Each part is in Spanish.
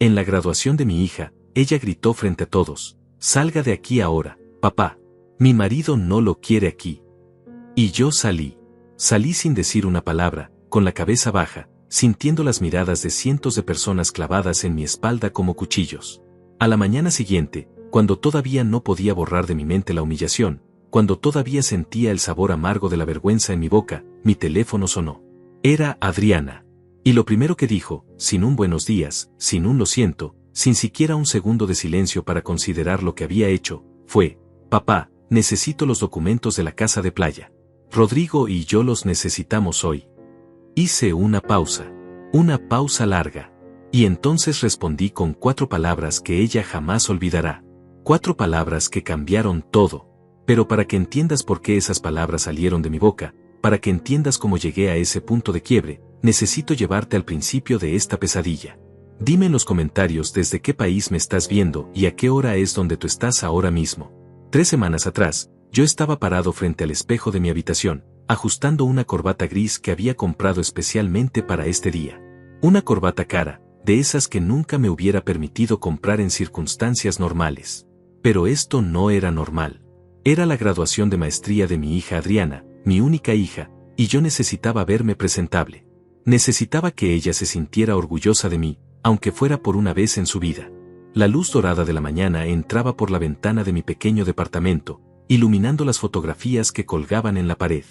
En la graduación de mi hija, ella gritó frente a todos: «Salga de aquí ahora, papá. Mi marido no lo quiere aquí». Y yo salí. Salí sin decir una palabra, con la cabeza baja, sintiendo las miradas de cientos de personas clavadas en mi espalda como cuchillos. A la mañana siguiente, cuando todavía no podía borrar de mi mente la humillación, cuando todavía sentía el sabor amargo de la vergüenza en mi boca, mi teléfono sonó. Era Adriana. Y lo primero que dijo, sin un buenos días, sin un lo siento, sin siquiera un segundo de silencio para considerar lo que había hecho, fue: «Papá, necesito los documentos de la casa de playa. Rodrigo y yo los necesitamos hoy». Hice una pausa larga. Y entonces respondí con 4 palabras que ella jamás olvidará. 4 palabras que cambiaron todo. Pero para que entiendas por qué esas palabras salieron de mi boca, para que entiendas cómo llegué a ese punto de quiebre, necesito llevarte al principio de esta pesadilla. Dime en los comentarios desde qué país me estás viendo y a qué hora es donde tú estás ahora mismo. 3 semanas atrás, yo estaba parado frente al espejo de mi habitación, ajustando una corbata gris que había comprado especialmente para este día. Una corbata cara, de esas que nunca me hubiera permitido comprar en circunstancias normales. Pero esto no era normal. Era la graduación de maestría de mi hija Adriana, mi única hija, y yo necesitaba verme presentable. Necesitaba que ella se sintiera orgullosa de mí, aunque fuera por una vez en su vida. La luz dorada de la mañana entraba por la ventana de mi pequeño departamento, iluminando las fotografías que colgaban en la pared.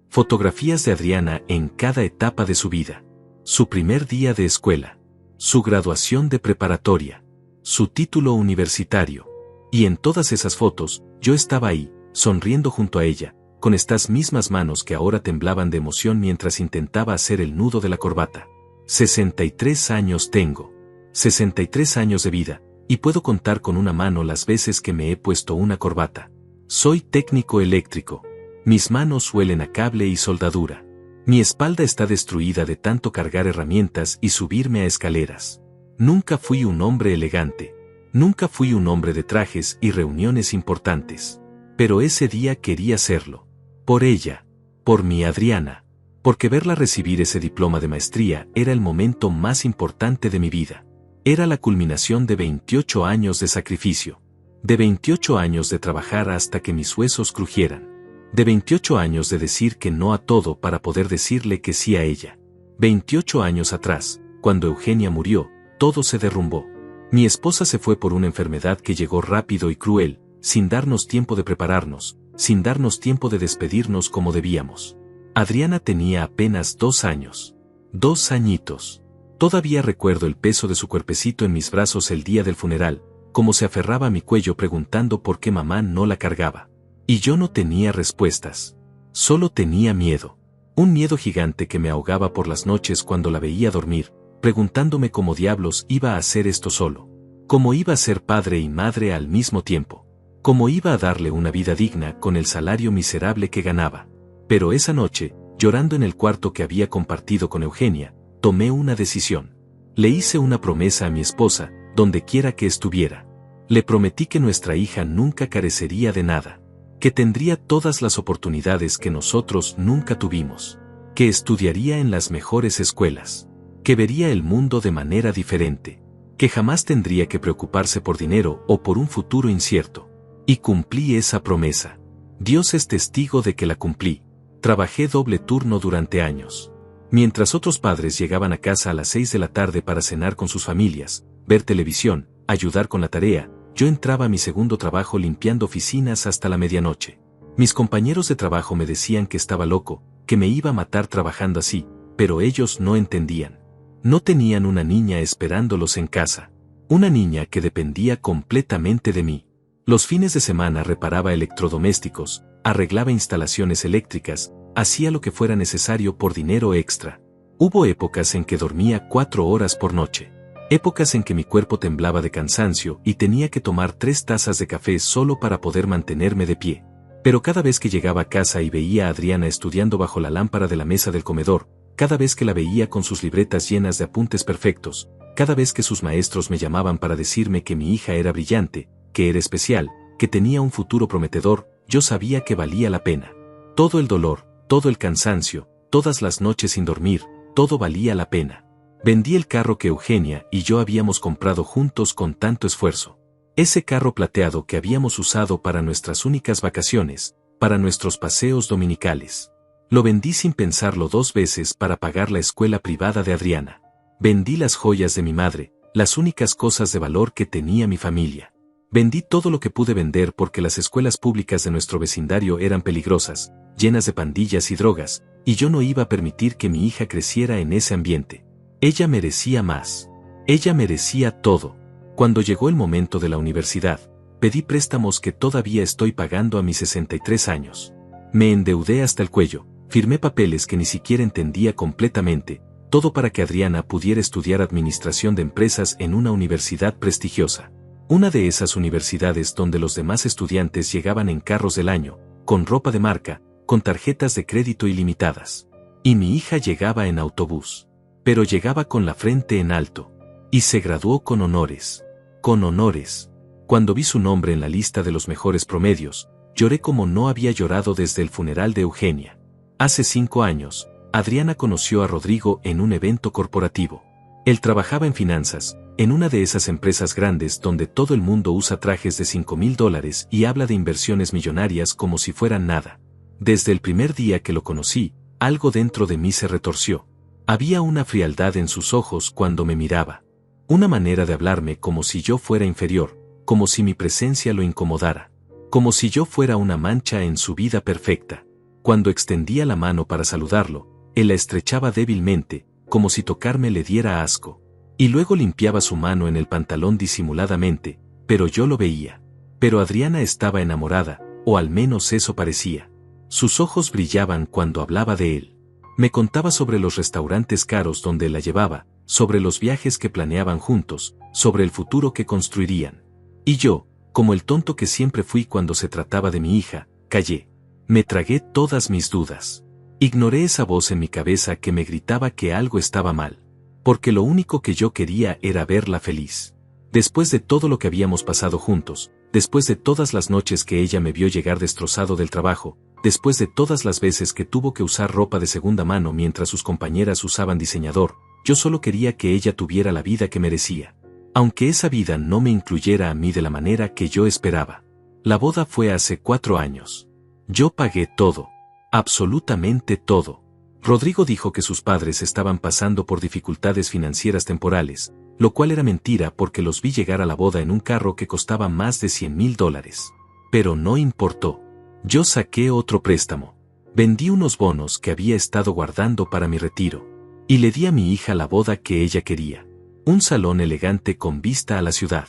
Fotografías de Adriana en cada etapa de su vida. Su primer día de escuela. Su graduación de preparatoria. Su título universitario. Y en todas esas fotos, yo estaba ahí, sonriendo junto a ella, con estas mismas manos que ahora temblaban de emoción mientras intentaba hacer el nudo de la corbata. 63 años tengo. 63 años de vida, y puedo contar con una mano las veces que me he puesto una corbata. Soy técnico eléctrico. Mis manos huelen a cable y soldadura. Mi espalda está destruida de tanto cargar herramientas y subirme a escaleras. Nunca fui un hombre elegante. Nunca fui un hombre de trajes y reuniones importantes. Pero ese día quería serlo. Por ella. Por mi Adriana. Porque verla recibir ese diploma de maestría era el momento más importante de mi vida. Era la culminación de 28 años de sacrificio. De 28 años de trabajar hasta que mis huesos crujieran. De 28 años de decir que no a todo para poder decirle que sí a ella. 28 años atrás, cuando Eugenia murió, todo se derrumbó. Mi esposa se fue por una enfermedad que llegó rápido y cruel, sin darnos tiempo de prepararnos, sin darnos tiempo de despedirnos como debíamos. Adriana tenía apenas 2 años. 2 añitos. Todavía recuerdo el peso de su cuerpecito en mis brazos el día del funeral, como se aferraba a mi cuello preguntando por qué mamá no la cargaba. Y yo no tenía respuestas. Solo tenía miedo. Un miedo gigante que me ahogaba por las noches cuando la veía dormir, preguntándome cómo diablos iba a hacer esto solo. Cómo iba a ser padre y madre al mismo tiempo. Cómo iba a darle una vida digna con el salario miserable que ganaba. Pero esa noche, llorando en el cuarto que había compartido con Eugenia, tomé una decisión. Le hice una promesa a mi esposa, donde quiera que estuviera. Le prometí que nuestra hija nunca carecería de nada. Que tendría todas las oportunidades que nosotros nunca tuvimos. Que estudiaría en las mejores escuelas. Que vería el mundo de manera diferente. Que jamás tendría que preocuparse por dinero o por un futuro incierto. Y cumplí esa promesa. Dios es testigo de que la cumplí. Trabajé doble turno durante años. Mientras otros padres llegaban a casa a las 6 de la tarde para cenar con sus familias, ver televisión, ayudar con la tarea, yo entraba a mi segundo trabajo limpiando oficinas hasta la medianoche. Mis compañeros de trabajo me decían que estaba loco, que me iba a matar trabajando así, pero ellos no entendían. No tenían una niña esperándolos en casa. Una niña que dependía completamente de mí. Los fines de semana reparaba electrodomésticos, arreglaba instalaciones eléctricas, hacía lo que fuera necesario por dinero extra. Hubo épocas en que dormía 4 horas por noche. Épocas en que mi cuerpo temblaba de cansancio y tenía que tomar 3 tazas de café solo para poder mantenerme de pie. Pero cada vez que llegaba a casa y veía a Adriana estudiando bajo la lámpara de la mesa del comedor, cada vez que la veía con sus libretas llenas de apuntes perfectos, cada vez que sus maestros me llamaban para decirme que mi hija era brillante, que era especial, que tenía un futuro prometedor, yo sabía que valía la pena. Todo el dolor, todo el cansancio, todas las noches sin dormir, todo valía la pena. Vendí el carro que Eugenia y yo habíamos comprado juntos con tanto esfuerzo. Ese carro plateado que habíamos usado para nuestras únicas vacaciones, para nuestros paseos dominicales. Lo vendí sin pensarlo 2 veces para pagar la escuela privada de Adriana. Vendí las joyas de mi madre, las únicas cosas de valor que tenía mi familia. Vendí todo lo que pude vender porque las escuelas públicas de nuestro vecindario eran peligrosas, llenas de pandillas y drogas, y yo no iba a permitir que mi hija creciera en ese ambiente. Ella merecía más. Ella merecía todo. Cuando llegó el momento de la universidad, pedí préstamos que todavía estoy pagando a mis 63 años. Me endeudé hasta el cuello, firmé papeles que ni siquiera entendía completamente, todo para que Adriana pudiera estudiar administración de empresas en una universidad prestigiosa. Una de esas universidades donde los demás estudiantes llegaban en carros del año, con ropa de marca, con tarjetas de crédito ilimitadas. Y mi hija llegaba en autobús. Pero llegaba con la frente en alto. Y se graduó con honores. Con honores. Cuando vi su nombre en la lista de los mejores promedios, lloré como no había llorado desde el funeral de Eugenia. Hace 5 años, Adriana conoció a Rodrigo en un evento corporativo. Él trabajaba en finanzas, en una de esas empresas grandes donde todo el mundo usa trajes de $5,000 y habla de inversiones millonarias como si fueran nada. Desde el primer día que lo conocí, algo dentro de mí se retorció. Había una frialdad en sus ojos cuando me miraba. Una manera de hablarme como si yo fuera inferior, como si mi presencia lo incomodara. Como si yo fuera una mancha en su vida perfecta. Cuando extendía la mano para saludarlo, él la estrechaba débilmente, como si tocarme le diera asco. Y luego limpiaba su mano en el pantalón disimuladamente, pero yo lo veía. Pero Adriana estaba enamorada, o al menos eso parecía. Sus ojos brillaban cuando hablaba de él. Me contaba sobre los restaurantes caros donde la llevaba, sobre los viajes que planeaban juntos, sobre el futuro que construirían. Y yo, como el tonto que siempre fui cuando se trataba de mi hija, callé. Me tragué todas mis dudas. Ignoré esa voz en mi cabeza que me gritaba que algo estaba mal. Porque lo único que yo quería era verla feliz. Después de todo lo que habíamos pasado juntos, después de todas las noches que ella me vio llegar destrozado del trabajo, después de todas las veces que tuvo que usar ropa de segunda mano mientras sus compañeras usaban diseñador, yo solo quería que ella tuviera la vida que merecía. Aunque esa vida no me incluyera a mí de la manera que yo esperaba. La boda fue hace 4 años. Yo pagué todo. Absolutamente todo. Rodrigo dijo que sus padres estaban pasando por dificultades financieras temporales, lo cual era mentira porque los vi llegar a la boda en un carro que costaba más de $100,000. Pero no importó. Yo saqué otro préstamo. Vendí unos bonos que había estado guardando para mi retiro. Y le di a mi hija la boda que ella quería. Un salón elegante con vista a la ciudad.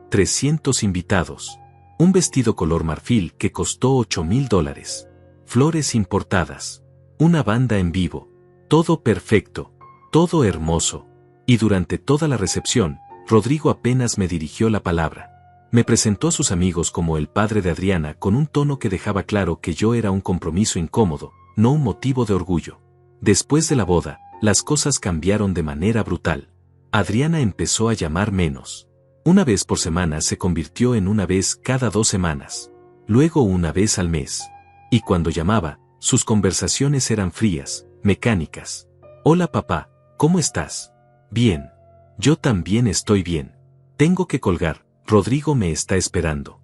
300 invitados. Un vestido color marfil que costó $8,000. Flores importadas. Una banda en vivo. Todo perfecto. Todo hermoso. Y durante toda la recepción, Rodrigo apenas me dirigió la palabra. Me presentó a sus amigos como el padre de Adriana con un tono que dejaba claro que yo era un compromiso incómodo, no un motivo de orgullo. Después de la boda, las cosas cambiaron de manera brutal. Adriana empezó a llamar menos. Una vez por semana se convirtió en una vez cada 2 semanas. Luego una vez al mes. Y cuando llamaba, sus conversaciones eran frías, mecánicas. Hola papá, ¿cómo estás? Bien. Yo también estoy bien. Tengo que colgar, Rodrigo me está esperando.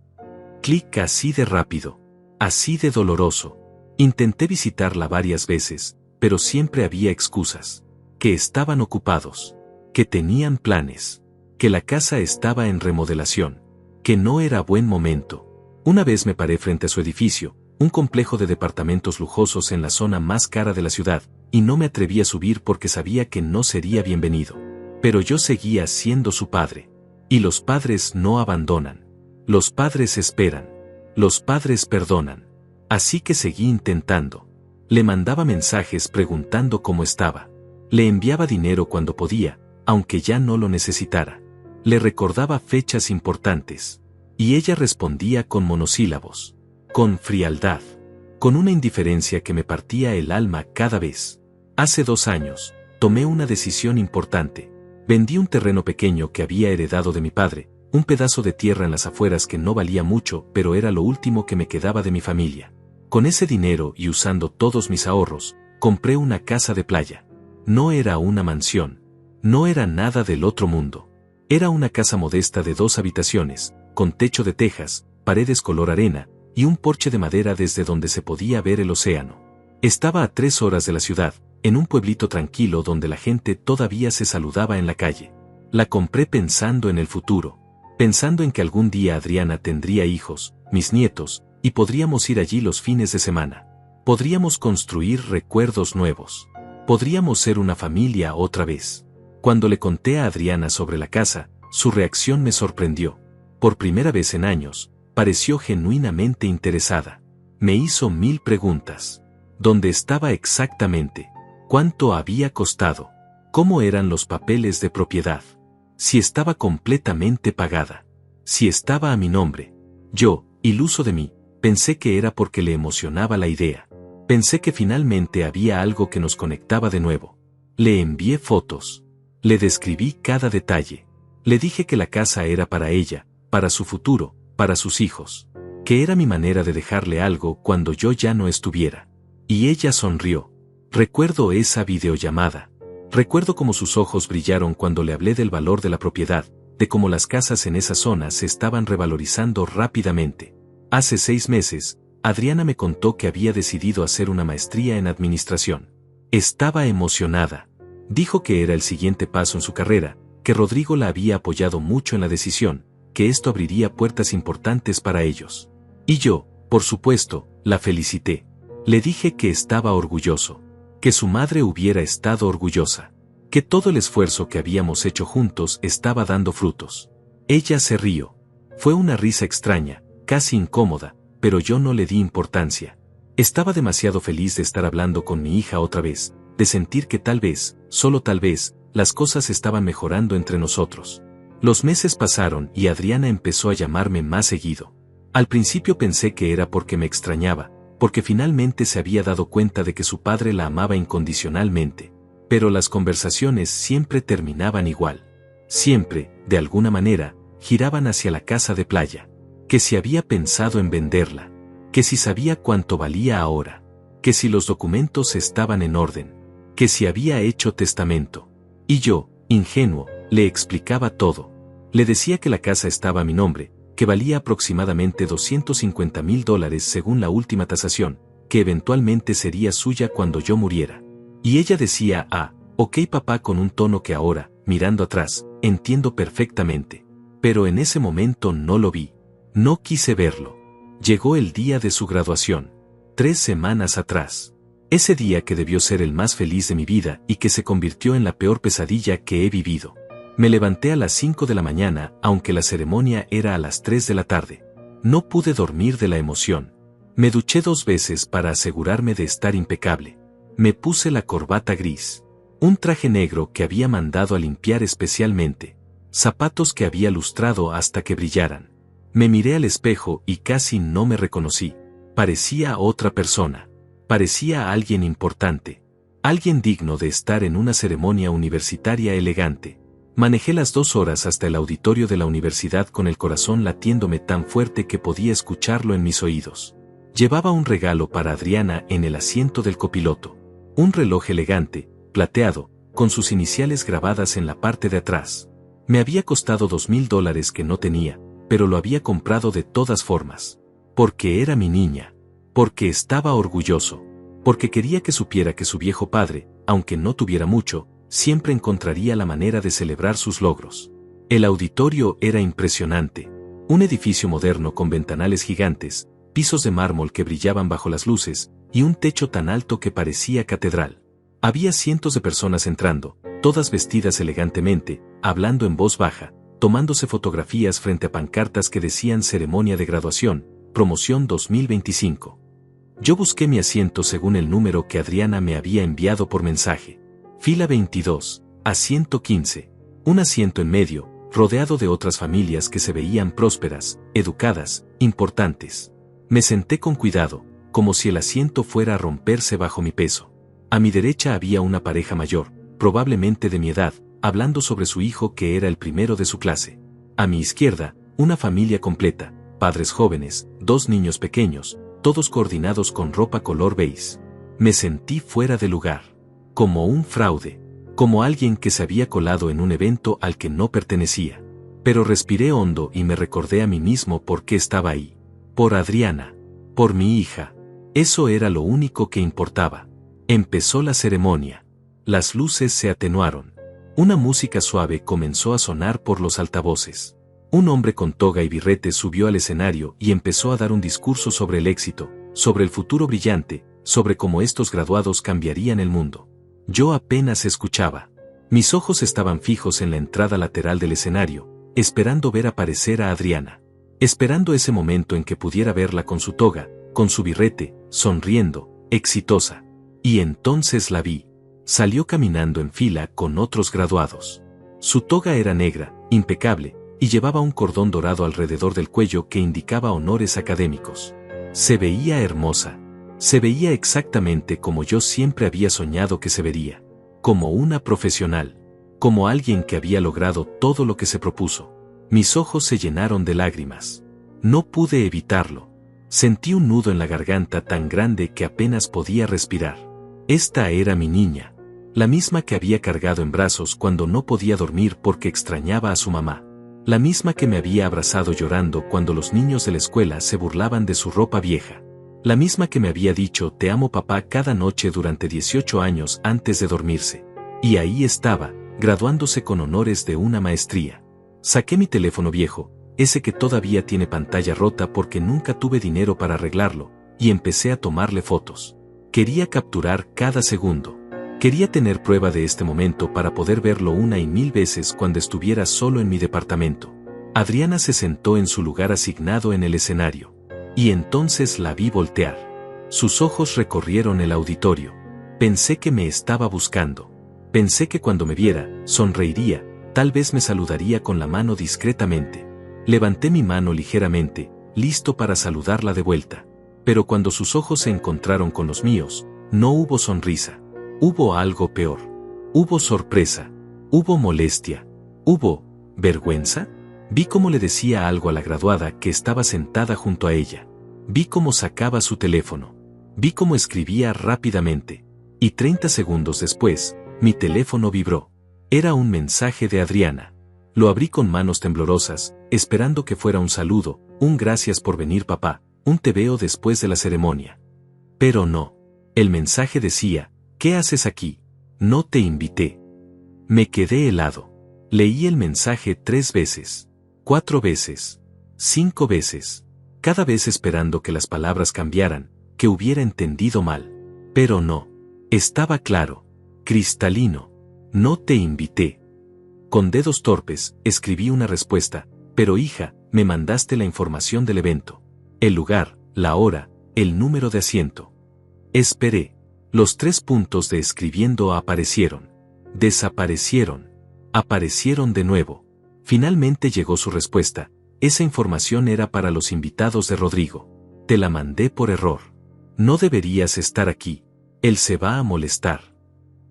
Clic así de rápido. Así de doloroso. Intenté visitarla varias veces, pero siempre había excusas. Que estaban ocupados. Que tenían planes. Que la casa estaba en remodelación. Que no era buen momento. Una vez me paré frente a su edificio, un complejo de departamentos lujosos en la zona más cara de la ciudad, y no me atreví a subir porque sabía que no sería bienvenido. Pero yo seguía siendo su padre. Y los padres no abandonan. Los padres esperan. Los padres perdonan. Así que seguí intentando. Le mandaba mensajes preguntando cómo estaba. Le enviaba dinero cuando podía, aunque ya no lo necesitara. Le recordaba fechas importantes. Y ella respondía con monosílabos. Con frialdad. Con una indiferencia que me partía el alma cada vez. Hace 2 años, tomé una decisión importante. Vendí un terreno pequeño que había heredado de mi padre, un pedazo de tierra en las afueras que no valía mucho, pero era lo último que me quedaba de mi familia. Con ese dinero y usando todos mis ahorros, compré una casa de playa. No era una mansión. No era nada del otro mundo. Era una casa modesta de 2 habitaciones, con techo de tejas, paredes color arena, y un porche de madera desde donde se podía ver el océano. Estaba a 3 horas de la ciudad, en un pueblito tranquilo donde la gente todavía se saludaba en la calle. La compré pensando en el futuro, pensando en que algún día Adriana tendría hijos, mis nietos, y podríamos ir allí los fines de semana. Podríamos construir recuerdos nuevos. Podríamos ser una familia otra vez. Cuando le conté a Adriana sobre la casa, su reacción me sorprendió. Por primera vez en años, pareció genuinamente interesada. Me hizo 1000 preguntas. ¿Dónde estaba exactamente? ¿Cuánto había costado? ¿Cómo eran los papeles de propiedad? Si estaba completamente pagada. Si estaba a mi nombre. Yo, iluso de mí, pensé que era porque le emocionaba la idea. Pensé que finalmente había algo que nos conectaba de nuevo. Le envié fotos. Le describí cada detalle. Le dije que la casa era para ella, para su futuro, para sus hijos. Que era mi manera de dejarle algo cuando yo ya no estuviera. Y ella sonrió. Recuerdo esa videollamada. Recuerdo cómo sus ojos brillaron cuando le hablé del valor de la propiedad, de cómo las casas en esa zona se estaban revalorizando rápidamente. Hace 6 meses, Adriana me contó que había decidido hacer una maestría en administración. Estaba emocionada. Dijo que era el siguiente paso en su carrera, que Rodrigo la había apoyado mucho en la decisión, que esto abriría puertas importantes para ellos. Y yo, por supuesto, la felicité. Le dije que estaba orgulloso, que su madre hubiera estado orgullosa, que todo el esfuerzo que habíamos hecho juntos estaba dando frutos. Ella se rió. Fue una risa extraña, casi incómoda, pero yo no le di importancia. Estaba demasiado feliz de estar hablando con mi hija otra vez, de sentir que tal vez, solo tal vez, las cosas estaban mejorando entre nosotros. Los meses pasaron y Adriana empezó a llamarme más seguido. Al principio pensé que era porque me extrañaba, porque finalmente se había dado cuenta de que su padre la amaba incondicionalmente. Pero las conversaciones siempre terminaban igual. Siempre, de alguna manera, giraban hacia la casa de playa. Que si había pensado en venderla. Que si sabía cuánto valía ahora. Que si los documentos estaban en orden. Que si había hecho testamento. Y yo, ingenuo, le explicaba todo. Le decía que la casa estaba a mi nombre, que valía aproximadamente $250,000 según la última tasación, que eventualmente sería suya cuando yo muriera. Y ella decía, ok papá, con un tono que ahora, mirando atrás, entiendo perfectamente. Pero en ese momento no lo vi. No quise verlo. Llegó el día de su graduación. 3 semanas atrás. Ese día que debió ser el más feliz de mi vida y que se convirtió en la peor pesadilla que he vivido. Me levanté a las 5 de la mañana, aunque la ceremonia era a las 3 de la tarde. No pude dormir de la emoción. Me duché 2 veces para asegurarme de estar impecable. Me puse la corbata gris. Un traje negro que había mandado a limpiar especialmente. Zapatos que había lustrado hasta que brillaran. Me miré al espejo y casi no me reconocí. Parecía otra persona. Parecía a alguien importante. Alguien digno de estar en una ceremonia universitaria elegante. Manejé las 2 horas hasta el auditorio de la universidad con el corazón latiéndome tan fuerte que podía escucharlo en mis oídos. Llevaba un regalo para Adriana en el asiento del copiloto. Un reloj elegante, plateado, con sus iniciales grabadas en la parte de atrás. Me había costado $2,000 que no tenía, pero lo había comprado de todas formas. Porque era mi niña. Porque estaba orgulloso. Porque quería que supiera que su viejo padre, aunque no tuviera mucho, siempre encontraría la manera de celebrar sus logros. El auditorio era impresionante. Un edificio moderno con ventanales gigantes, pisos de mármol que brillaban bajo las luces, y un techo tan alto que parecía catedral. Había cientos de personas entrando, todas vestidas elegantemente, hablando en voz baja, tomándose fotografías frente a pancartas que decían ceremonia de graduación, promoción 2025. Yo busqué mi asiento según el número que Adriana me había enviado por mensaje. Fila 22, asiento 15. Un asiento en medio, rodeado de otras familias que se veían prósperas, educadas, importantes. Me senté con cuidado, como si el asiento fuera a romperse bajo mi peso. A mi derecha había una pareja mayor, probablemente de mi edad, hablando sobre su hijo que era el primero de su clase. A mi izquierda, una familia completa, padres jóvenes, 2 niños pequeños, todos coordinados con ropa color beige. Me sentí fuera de lugar. Como un fraude. como alguien que se había colado en un evento al que no pertenecía. Pero respiré hondo y me recordé a mí mismo por qué estaba ahí. Por Adriana. Por mi hija. Eso era lo único que importaba. Empezó la ceremonia. Las luces se atenuaron. Una música suave comenzó a sonar por los altavoces. Un hombre con toga y birrete subió al escenario y empezó a dar un discurso sobre el éxito, sobre el futuro brillante, sobre cómo estos graduados cambiarían el mundo. Yo apenas escuchaba. Mis ojos estaban fijos en la entrada lateral del escenario, esperando ver aparecer a Adriana. Esperando ese momento en que pudiera verla con su toga, con su birrete, sonriendo, exitosa. Y entonces la vi. Salió caminando en fila con otros graduados. Su toga era negra, impecable, y llevaba un cordón dorado alrededor del cuello que indicaba honores académicos. Se veía hermosa. Se veía exactamente como yo siempre había soñado que se vería. Como una profesional. Como alguien que había logrado todo lo que se propuso. Mis ojos se llenaron de lágrimas. No pude evitarlo. Sentí un nudo en la garganta tan grande que apenas podía respirar. Esta era mi niña. La misma que había cargado en brazos cuando no podía dormir porque extrañaba a su mamá. La misma que me había abrazado llorando cuando los niños de la escuela se burlaban de su ropa vieja. La misma que me había dicho te amo papá cada noche durante 18 años antes de dormirse. Y ahí estaba, graduándose con honores de una maestría. Saqué mi teléfono viejo, ese que todavía tiene pantalla rota porque nunca tuve dinero para arreglarlo, y empecé a tomarle fotos. Quería capturar cada segundo. Quería tener prueba de este momento para poder verlo una y mil veces cuando estuviera solo en mi departamento. Adriana se sentó en su lugar asignado en el escenario. Y entonces la vi voltear. Sus ojos recorrieron el auditorio. Pensé que me estaba buscando. Pensé que cuando me viera, sonreiría, tal vez me saludaría con la mano discretamente. Levanté mi mano ligeramente, listo para saludarla de vuelta. Pero cuando sus ojos se encontraron con los míos, no hubo sonrisa. Hubo algo peor. Hubo sorpresa. Hubo molestia. Hubo vergüenza. Vi cómo le decía algo a la graduada que estaba sentada junto a ella. Vi cómo sacaba su teléfono. Vi cómo escribía rápidamente. Y 30 segundos después, mi teléfono vibró. Era un mensaje de Adriana. Lo abrí con manos temblorosas, esperando que fuera un saludo, un gracias por venir papá, un te veo después de la ceremonia. Pero no. El mensaje decía, ¿qué haces aquí? No te invité. Me quedé helado. Leí el mensaje 3 veces, 4 veces, 5 veces, cada vez esperando que las palabras cambiaran, que hubiera entendido mal. Pero no. Estaba claro. Cristalino. No te invité. Con dedos torpes, escribí una respuesta, pero hija, me mandaste la información del evento. El lugar, la hora, el número de asiento. Esperé. Los 3 puntos de escribiendo aparecieron. Desaparecieron. Aparecieron de nuevo. Finalmente llegó su respuesta. Esa información era para los invitados de Rodrigo. Te la mandé por error. No deberías estar aquí. Él se va a molestar.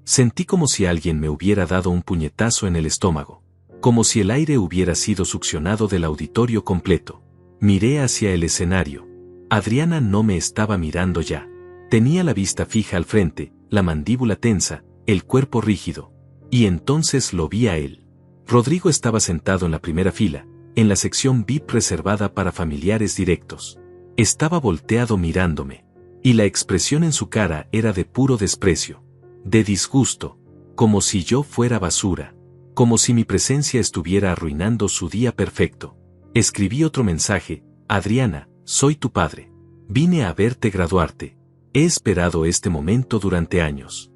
Sentí como si alguien me hubiera dado un puñetazo en el estómago. Como si el aire hubiera sido succionado del auditorio completo. Miré hacia el escenario. Adriana no me estaba mirando ya. Tenía la vista fija al frente, la mandíbula tensa, el cuerpo rígido. Y entonces lo vi a él. Rodrigo estaba sentado en la primera fila, en la sección VIP reservada para familiares directos. Estaba volteado mirándome. Y la expresión en su cara era de puro desprecio. De disgusto. Como si yo fuera basura. Como si mi presencia estuviera arruinando su día perfecto. Escribí otro mensaje. Adriana, soy tu padre. Vine a verte graduarte. He esperado este momento durante años.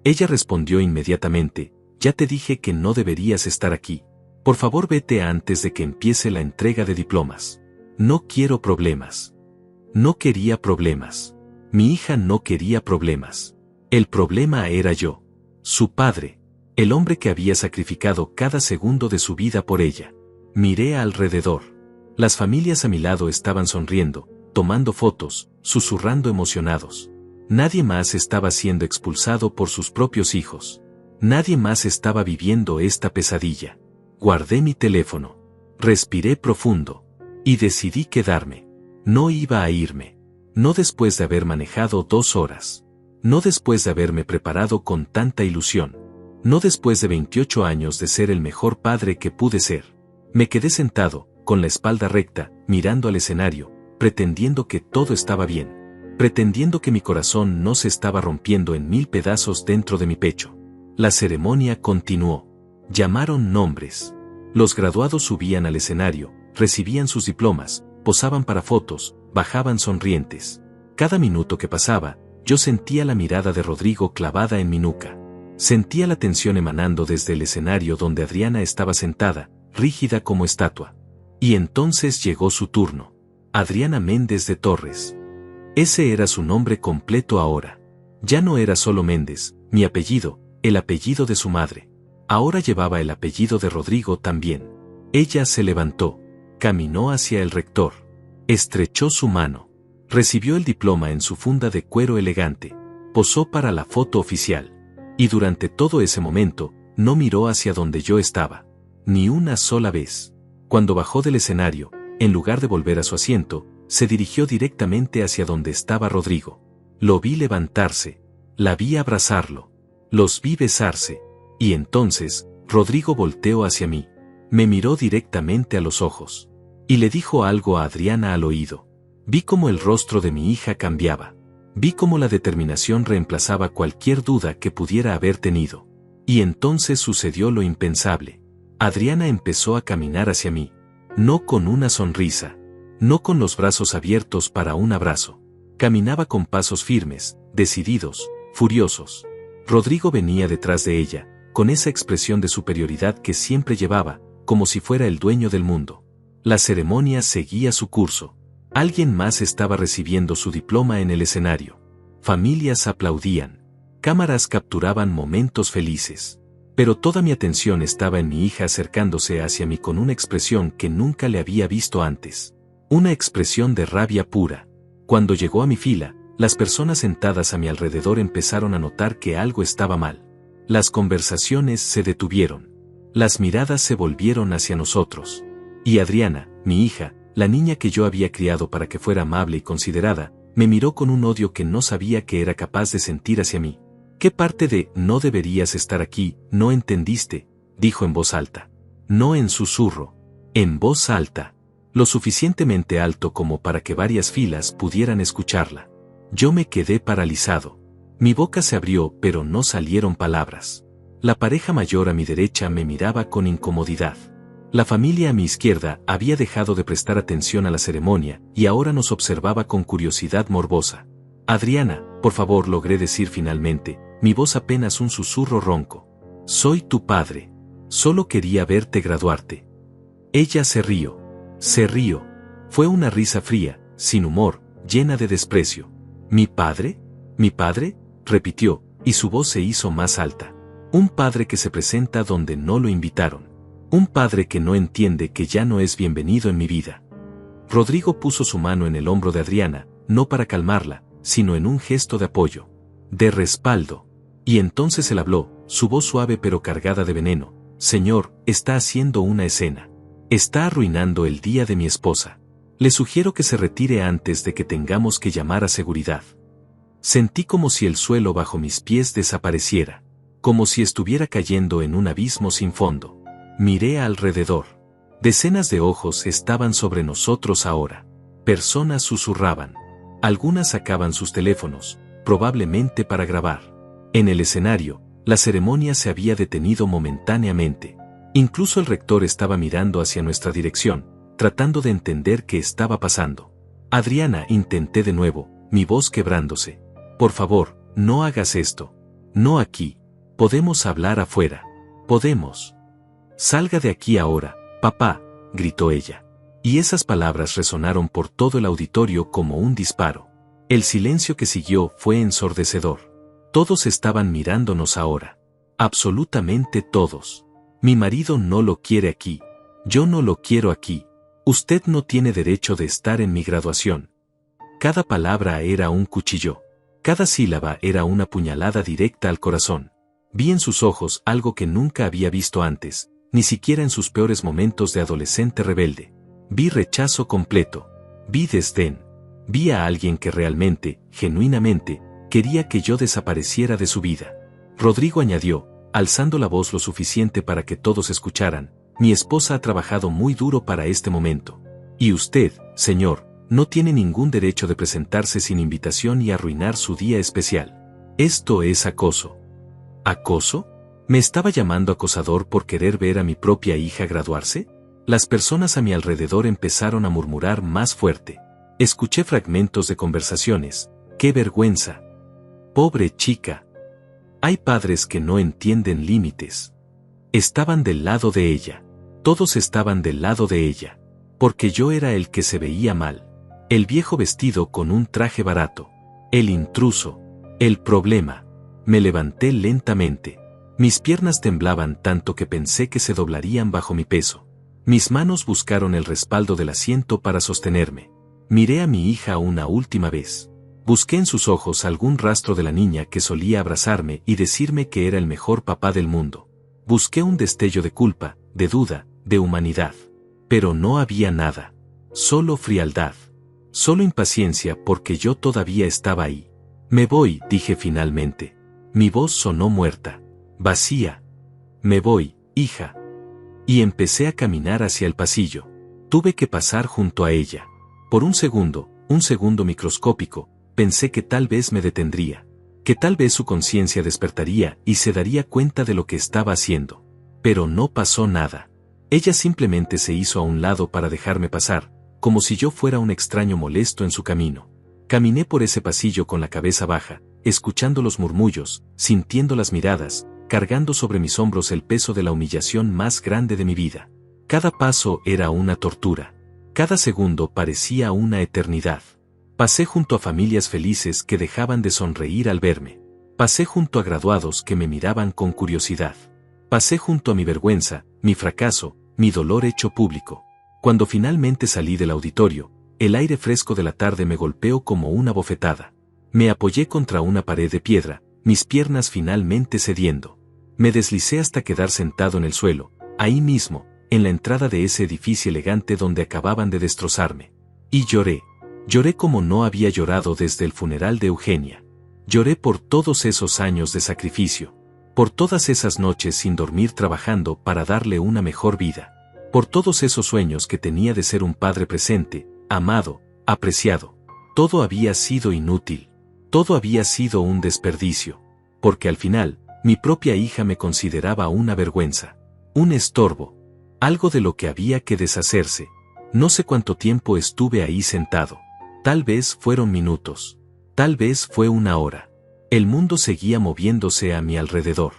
Ella respondió inmediatamente, ya te dije que no deberías estar aquí. Por favor vete antes de que empiece la entrega de diplomas. No quiero problemas. No quería problemas. Mi hija no quería problemas. El problema era yo. Su padre. El hombre que había sacrificado cada segundo de su vida por ella. Miré alrededor. Las familias a mi lado estaban sonriendo, tomando fotos, susurrando emocionados. Nadie más estaba siendo expulsado por sus propios hijos. Nadie más estaba viviendo esta pesadilla. Guardé mi teléfono. Respiré profundo. Y decidí quedarme. No iba a irme. No después de haber manejado 2 horas. No después de haberme preparado con tanta ilusión. No después de 28 años de ser el mejor padre que pude ser. Me quedé sentado, con la espalda recta, mirando al escenario, pretendiendo que todo estaba bien. Pretendiendo que mi corazón no se estaba rompiendo en 1000 pedazos dentro de mi pecho. La ceremonia continuó. Llamaron nombres. Los graduados subían al escenario, recibían sus diplomas, posaban para fotos, bajaban sonrientes. Cada minuto que pasaba, yo sentía la mirada de Rodrigo clavada en mi nuca. Sentía la tensión emanando desde el escenario donde Adriana estaba sentada, rígida como estatua. Y entonces llegó su turno. Adriana Méndez de Torres. Ese era su nombre completo ahora. Ya no era solo Méndez, mi apellido, el apellido de su madre. Ahora llevaba el apellido de Rodrigo también. Ella se levantó, caminó hacia el rector, estrechó su mano, recibió el diploma en su funda de cuero elegante, posó para la foto oficial. Y durante todo ese momento, no miró hacia donde yo estaba. Ni una sola vez. Cuando bajó del escenario, en lugar de volver a su asiento, se dirigió directamente hacia donde estaba Rodrigo. Lo vi levantarse. La vi abrazarlo. Los vi besarse. Y entonces, Rodrigo volteó hacia mí. Me miró directamente a los ojos. Y le dijo algo a Adriana al oído. Vi cómo el rostro de mi hija cambiaba. Vi cómo la determinación reemplazaba cualquier duda que pudiera haber tenido. Y entonces sucedió lo impensable. Adriana empezó a caminar hacia mí. No con una sonrisa. No con los brazos abiertos para un abrazo. Caminaba con pasos firmes, decididos, furiosos. Rodrigo venía detrás de ella, con esa expresión de superioridad que siempre llevaba, como si fuera el dueño del mundo. La ceremonia seguía su curso. Alguien más estaba recibiendo su diploma en el escenario. Familias aplaudían. Cámaras capturaban momentos felices. Pero toda mi atención estaba en mi hija acercándose hacia mí con una expresión que nunca le había visto antes. Una expresión de rabia pura. Cuando llegó a mi fila, las personas sentadas a mi alrededor empezaron a notar que algo estaba mal. Las conversaciones se detuvieron. Las miradas se volvieron hacia nosotros. Y Adriana, mi hija, la niña que yo había criado para que fuera amable y considerada, me miró con un odio que no sabía que era capaz de sentir hacia mí. ¿Qué parte de "no deberías estar aquí" no entendiste? Dijo en voz alta. No en susurro. En voz alta. Lo suficientemente alto como para que varias filas pudieran escucharla. Yo me quedé paralizado. Mi boca se abrió pero no salieron palabras. La pareja mayor a mi derecha me miraba con incomodidad. La familia a mi izquierda había dejado de prestar atención a la ceremonia y ahora nos observaba con curiosidad morbosa. Adriana, por favor, logré decir finalmente, mi voz apenas un susurro ronco. Soy tu padre. Solo quería verte graduarte. Ella se rió. Se rió. Fue una risa fría, sin humor, llena de desprecio. ¿Mi padre? ¿Mi padre?, repitió, y su voz se hizo más alta. Un padre que se presenta donde no lo invitaron. Un padre que no entiende que ya no es bienvenido en mi vida. Rodrigo puso su mano en el hombro de Adriana, no para calmarla, sino en un gesto de apoyo, de respaldo. Y entonces él habló, su voz suave pero cargada de veneno. Señor, está haciendo una escena. Está arruinando el día de mi esposa. Le sugiero que se retire antes de que tengamos que llamar a seguridad. Sentí como si el suelo bajo mis pies desapareciera, como si estuviera cayendo en un abismo sin fondo. Miré alrededor. Decenas de ojos estaban sobre nosotros ahora. Personas susurraban. Algunas sacaban sus teléfonos, probablemente para grabar. En el escenario, la ceremonia se había detenido momentáneamente. Incluso el rector estaba mirando hacia nuestra dirección, tratando de entender qué estaba pasando. Adriana, intenté de nuevo, mi voz quebrándose. Por favor, no hagas esto. No aquí. Podemos hablar afuera. Podemos. Salga de aquí ahora, papá, gritó ella. Y esas palabras resonaron por todo el auditorio como un disparo. El silencio que siguió fue ensordecedor. Todos estaban mirándonos ahora. Absolutamente todos. Mi marido no lo quiere aquí. Yo no lo quiero aquí. Usted no tiene derecho de estar en mi graduación. Cada palabra era un cuchillo. Cada sílaba era una puñalada directa al corazón. Vi en sus ojos algo que nunca había visto antes, ni siquiera en sus peores momentos de adolescente rebelde. Vi rechazo completo. Vi desdén. Vi a alguien que realmente, genuinamente, quería que yo desapareciera de su vida. Rodrigo añadió, alzando la voz lo suficiente para que todos escucharan: mi esposa ha trabajado muy duro para este momento. Y usted, señor, no tiene ningún derecho de presentarse sin invitación y arruinar su día especial. Esto es acoso. ¿Acoso? ¿Me estaba llamando acosador por querer ver a mi propia hija graduarse? Las personas a mi alrededor empezaron a murmurar más fuerte. Escuché fragmentos de conversaciones. ¡Qué vergüenza! Pobre chica. Hay padres que no entienden límites. Estaban del lado de ella. Todos estaban del lado de ella. Porque yo era el que se veía mal. El viejo vestido con un traje barato. El intruso. El problema. Me levanté lentamente. Mis piernas temblaban tanto que pensé que se doblarían bajo mi peso. Mis manos buscaron el respaldo del asiento para sostenerme. Miré a mi hija una última vez. Busqué en sus ojos algún rastro de la niña que solía abrazarme y decirme que era el mejor papá del mundo. Busqué un destello de culpa, de duda, de humanidad. Pero no había nada. Solo frialdad. Solo impaciencia porque yo todavía estaba ahí. Me voy, dije finalmente. Mi voz sonó muerta. Vacía. Me voy, hija. Y empecé a caminar hacia el pasillo. Tuve que pasar junto a ella. Por un segundo microscópico, pensé que tal vez me detendría. Que tal vez su conciencia despertaría y se daría cuenta de lo que estaba haciendo. Pero no pasó nada. Ella simplemente se hizo a un lado para dejarme pasar, como si yo fuera un extraño molesto en su camino. Caminé por ese pasillo con la cabeza baja, escuchando los murmullos, sintiendo las miradas, cargando sobre mis hombros el peso de la humillación más grande de mi vida. Cada paso era una tortura. Cada segundo parecía una eternidad. Pasé junto a familias felices que dejaban de sonreír al verme. Pasé junto a graduados que me miraban con curiosidad. Pasé junto a mi vergüenza, mi fracaso, mi dolor hecho público. Cuando finalmente salí del auditorio, el aire fresco de la tarde me golpeó como una bofetada. Me apoyé contra una pared de piedra, mis piernas finalmente cediendo. Me deslicé hasta quedar sentado en el suelo, ahí mismo, en la entrada de ese edificio elegante donde acababan de destrozarme. Y lloré. Lloré como no había llorado desde el funeral de Eugenia. Lloré por todos esos años de sacrificio. Por todas esas noches sin dormir trabajando para darle una mejor vida. Por todos esos sueños que tenía de ser un padre presente, amado, apreciado. Todo había sido inútil. Todo había sido un desperdicio. Porque al final, mi propia hija me consideraba una vergüenza. Un estorbo. Algo de lo que había que deshacerse. No sé cuánto tiempo estuve ahí sentado. Tal vez fueron minutos. Tal vez fue una hora. El mundo seguía moviéndose a mi alrededor.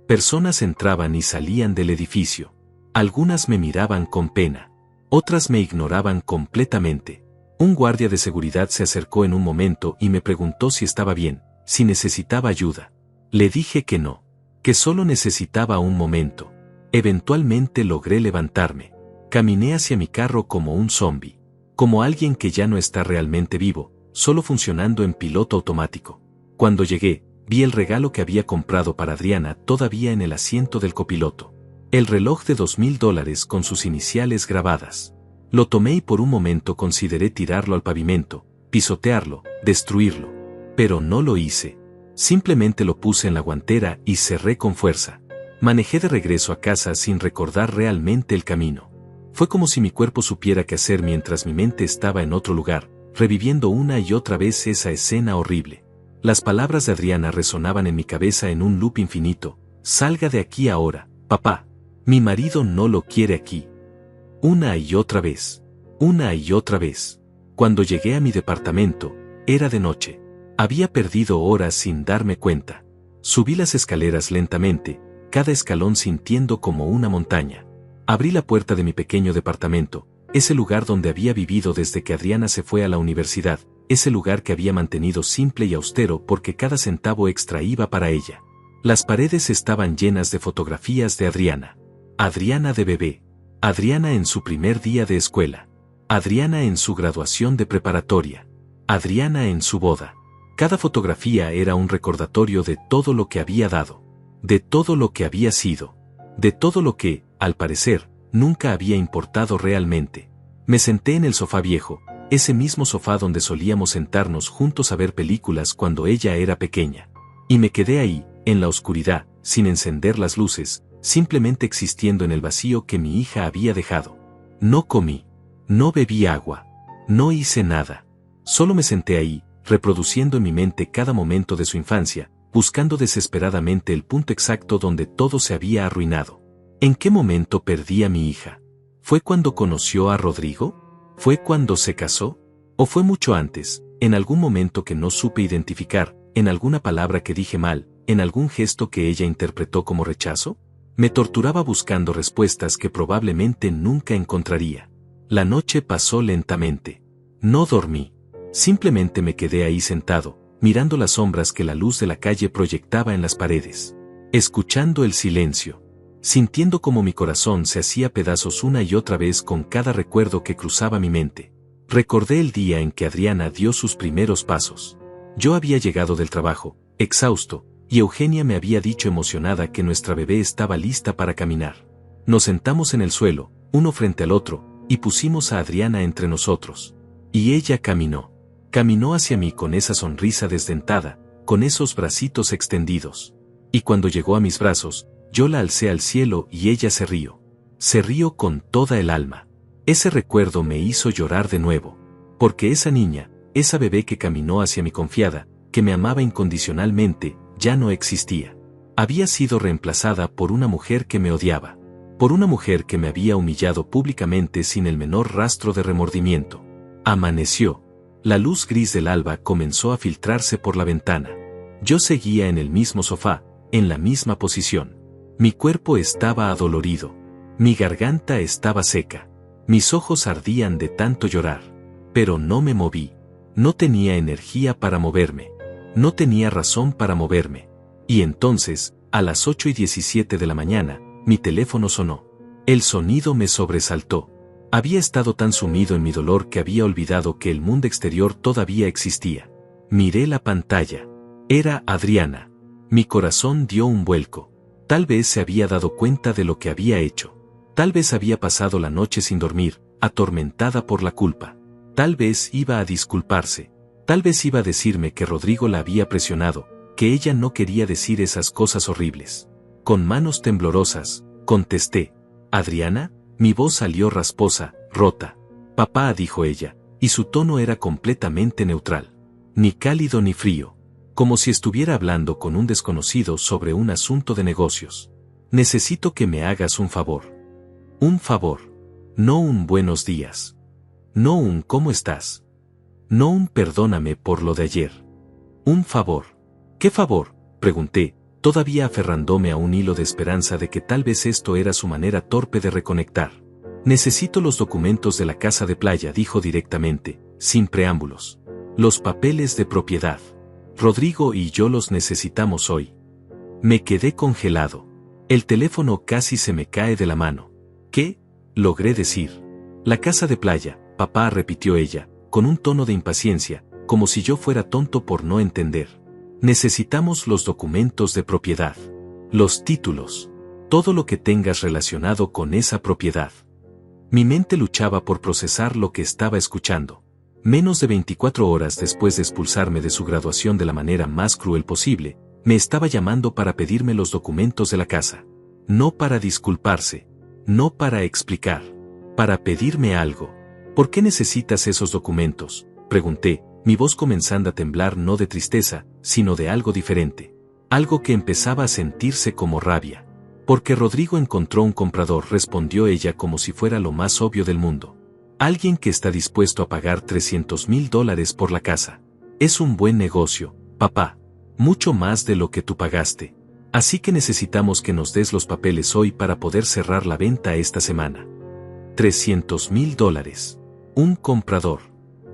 Personas entraban y salían del edificio. Algunas me miraban con pena. Otras me ignoraban completamente. Un guardia de seguridad se acercó en un momento y me preguntó si estaba bien, si necesitaba ayuda. Le dije que no, que solo necesitaba un momento. Eventualmente logré levantarme. Caminé hacia mi carro como un zombi. Como alguien que ya no está realmente vivo, solo funcionando en piloto automático. Cuando llegué, vi el regalo que había comprado para Adriana todavía en el asiento del copiloto. El reloj de $2000 con sus iniciales grabadas. Lo tomé y por un momento consideré tirarlo al pavimento, pisotearlo, destruirlo. Pero no lo hice. Simplemente lo puse en la guantera y cerré con fuerza. Manejé de regreso a casa sin recordar realmente el camino. Fue como si mi cuerpo supiera qué hacer mientras mi mente estaba en otro lugar, reviviendo una y otra vez esa escena horrible. Las palabras de Adriana resonaban en mi cabeza en un loop infinito. Salga de aquí ahora, papá. Mi marido no lo quiere aquí. Una y otra vez. Una y otra vez. Cuando llegué a mi departamento, era de noche. Había perdido horas sin darme cuenta. Subí las escaleras lentamente, cada escalón sintiendo como una montaña. Abrí la puerta de mi pequeño departamento, ese lugar donde había vivido desde que Adriana se fue a la universidad, ese lugar que había mantenido simple y austero porque cada centavo extra iba para ella. Las paredes estaban llenas de fotografías de Adriana. Adriana de bebé. Adriana en su primer día de escuela. Adriana en su graduación de preparatoria. Adriana en su boda. Cada fotografía era un recordatorio de todo lo que había dado. De todo lo que había sido. De todo lo que, al parecer, nunca había importado realmente. Me senté en el sofá viejo, ese mismo sofá donde solíamos sentarnos juntos a ver películas cuando ella era pequeña. Y me quedé ahí, en la oscuridad, sin encender las luces, simplemente existiendo en el vacío que mi hija había dejado. No comí, no bebí agua, no hice nada. Solo me senté ahí, reproduciendo en mi mente cada momento de su infancia, buscando desesperadamente el punto exacto donde todo se había arruinado. ¿En qué momento perdí a mi hija? ¿Fue cuando conoció a Rodrigo? ¿Fue cuando se casó? ¿O fue mucho antes, en algún momento que no supe identificar, en alguna palabra que dije mal, en algún gesto que ella interpretó como rechazo? Me torturaba buscando respuestas que probablemente nunca encontraría. La noche pasó lentamente. No dormí. Simplemente me quedé ahí sentado, mirando las sombras que la luz de la calle proyectaba en las paredes. Escuchando el silencio. Sintiendo como mi corazón se hacía pedazos una y otra vez con cada recuerdo que cruzaba mi mente. Recordé el día en que Adriana dio sus primeros pasos. Yo había llegado del trabajo, exhausto, y Eugenia me había dicho emocionada que nuestra bebé estaba lista para caminar. Nos sentamos en el suelo, uno frente al otro, y pusimos a Adriana entre nosotros. Y ella caminó. Caminó hacia mí con esa sonrisa desdentada, con esos bracitos extendidos. Y cuando llegó a mis brazos, yo la alcé al cielo y ella se rió. Se rió con toda el alma. Ese recuerdo me hizo llorar de nuevo. Porque esa niña, esa bebé que caminó hacia mí confiada, que me amaba incondicionalmente, ya no existía. Había sido reemplazada por una mujer que me odiaba. Por una mujer que me había humillado públicamente sin el menor rastro de remordimiento. Amaneció. La luz gris del alba comenzó a filtrarse por la ventana. Yo seguía en el mismo sofá, en la misma posición. Mi cuerpo estaba adolorido. Mi garganta estaba seca. Mis ojos ardían de tanto llorar. Pero no me moví. No tenía energía para moverme. No tenía razón para moverme. Y entonces, a las 8:17 de la mañana, mi teléfono sonó. El sonido me sobresaltó. Había estado tan sumido en mi dolor que había olvidado que el mundo exterior todavía existía. Miré la pantalla. Era Adriana. Mi corazón dio un vuelco. Tal vez se había dado cuenta de lo que había hecho. Tal vez había pasado la noche sin dormir, atormentada por la culpa. Tal vez iba a disculparse. Tal vez iba a decirme que Rodrigo la había presionado, que ella no quería decir esas cosas horribles. Con manos temblorosas, contesté. ¿Adriana? Mi voz salió rasposa, rota. Papá, dijo ella, y su tono era completamente neutral. Ni cálido ni frío. Como si estuviera hablando con un desconocido sobre un asunto de negocios. Necesito que me hagas un favor. Un favor. No un buenos días. No un ¿cómo estás? No un perdóname por lo de ayer. Un favor. ¿Qué favor?, pregunté, todavía aferrándome a un hilo de esperanza de que tal vez esto era su manera torpe de reconectar. Necesito los documentos de la casa de playa, dijo directamente, sin preámbulos. Los papeles de propiedad. Rodrigo y yo los necesitamos hoy. Me quedé congelado. El teléfono casi se me cae de la mano. ¿Qué?, logré decir. La casa de playa, papá, repitió ella, con un tono de impaciencia, como si yo fuera tonto por no entender. Necesitamos los documentos de propiedad. Los títulos. Todo lo que tengas relacionado con esa propiedad. Mi mente luchaba por procesar lo que estaba escuchando. Menos de 24 horas después de expulsarme de su graduación de la manera más cruel posible, me estaba llamando para pedirme los documentos de la casa. No para disculparse. No para explicar. Para pedirme algo. ¿Por qué necesitas esos documentos?, pregunté, mi voz comenzando a temblar no de tristeza, sino de algo diferente. Algo que empezaba a sentirse como rabia. Porque Rodrigo encontró un comprador, respondió ella como si fuera lo más obvio del mundo. Alguien que está dispuesto a pagar $300,000 por la casa. Es un buen negocio, papá. Mucho más de lo que tú pagaste. Así que necesitamos que nos des los papeles hoy para poder cerrar la venta esta semana. $300,000. Un comprador.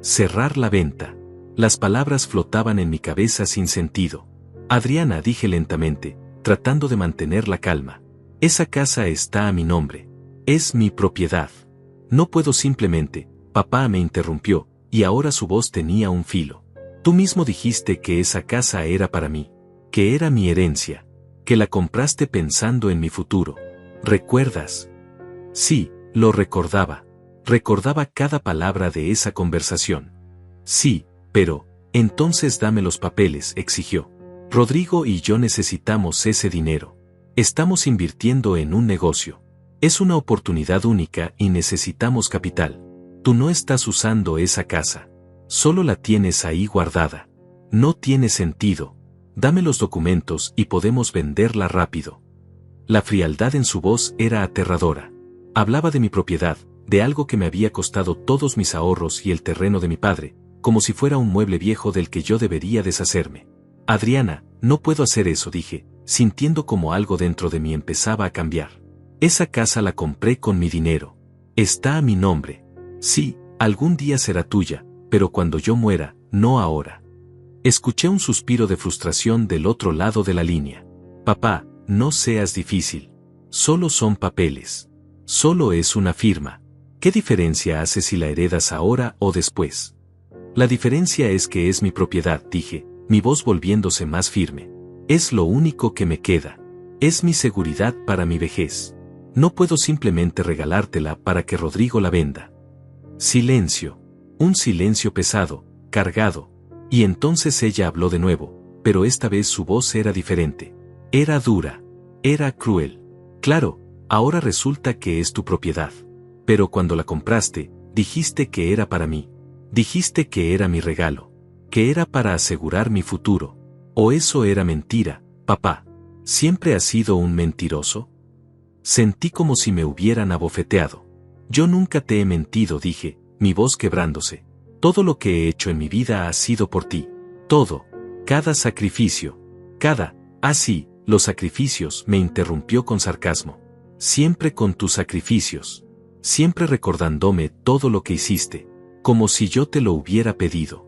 Cerrar la venta. Las palabras flotaban en mi cabeza sin sentido. Adriana, dije lentamente, tratando de mantener la calma. Esa casa está a mi nombre. Es mi propiedad. No puedo simplemente, papá, me interrumpió, y ahora su voz tenía un filo. Tú mismo dijiste que esa casa era para mí, que era mi herencia, que la compraste pensando en mi futuro. ¿Recuerdas? Sí, lo recordaba. Recordaba cada palabra de esa conversación. Sí, pero, entonces dame los papeles, exigió. Rodrigo y yo necesitamos ese dinero. Estamos invirtiendo en un negocio. Es una oportunidad única y necesitamos capital. Tú no estás usando esa casa. Solo la tienes ahí guardada. No tiene sentido. Dame los documentos y podemos venderla rápido. La frialdad en su voz era aterradora. Hablaba de mi propiedad, de algo que me había costado todos mis ahorros y el terreno de mi padre, como si fuera un mueble viejo del que yo debería deshacerme. Adriana, no puedo hacer eso, dije, sintiendo como algo dentro de mí empezaba a cambiar. Esa casa la compré con mi dinero. Está a mi nombre. Sí, algún día será tuya, pero cuando yo muera, no ahora. Escuché un suspiro de frustración del otro lado de la línea. Papá, no seas difícil. Solo son papeles. Solo es una firma. ¿Qué diferencia hace si la heredas ahora o después? La diferencia es que es mi propiedad, dije, mi voz volviéndose más firme. Es lo único que me queda. Es mi seguridad para mi vejez. No puedo simplemente regalártela para que Rodrigo la venda. Silencio. Un silencio pesado, cargado. Y entonces ella habló de nuevo, pero esta vez su voz era diferente. Era dura. Era cruel. Claro, ahora resulta que es tu propiedad. Pero cuando la compraste, dijiste que era para mí. Dijiste que era mi regalo. Que era para asegurar mi futuro. ¿O eso era mentira, papá? ¿Siempre has sido un mentiroso? Sentí como si me hubieran abofeteado. Yo nunca te he mentido, dije, mi voz quebrándose. Todo lo que he hecho en mi vida ha sido por ti. Todo. Cada sacrificio. Sí, los sacrificios, me interrumpió con sarcasmo. Siempre con tus sacrificios. Siempre recordándome todo lo que hiciste. Como si yo te lo hubiera pedido.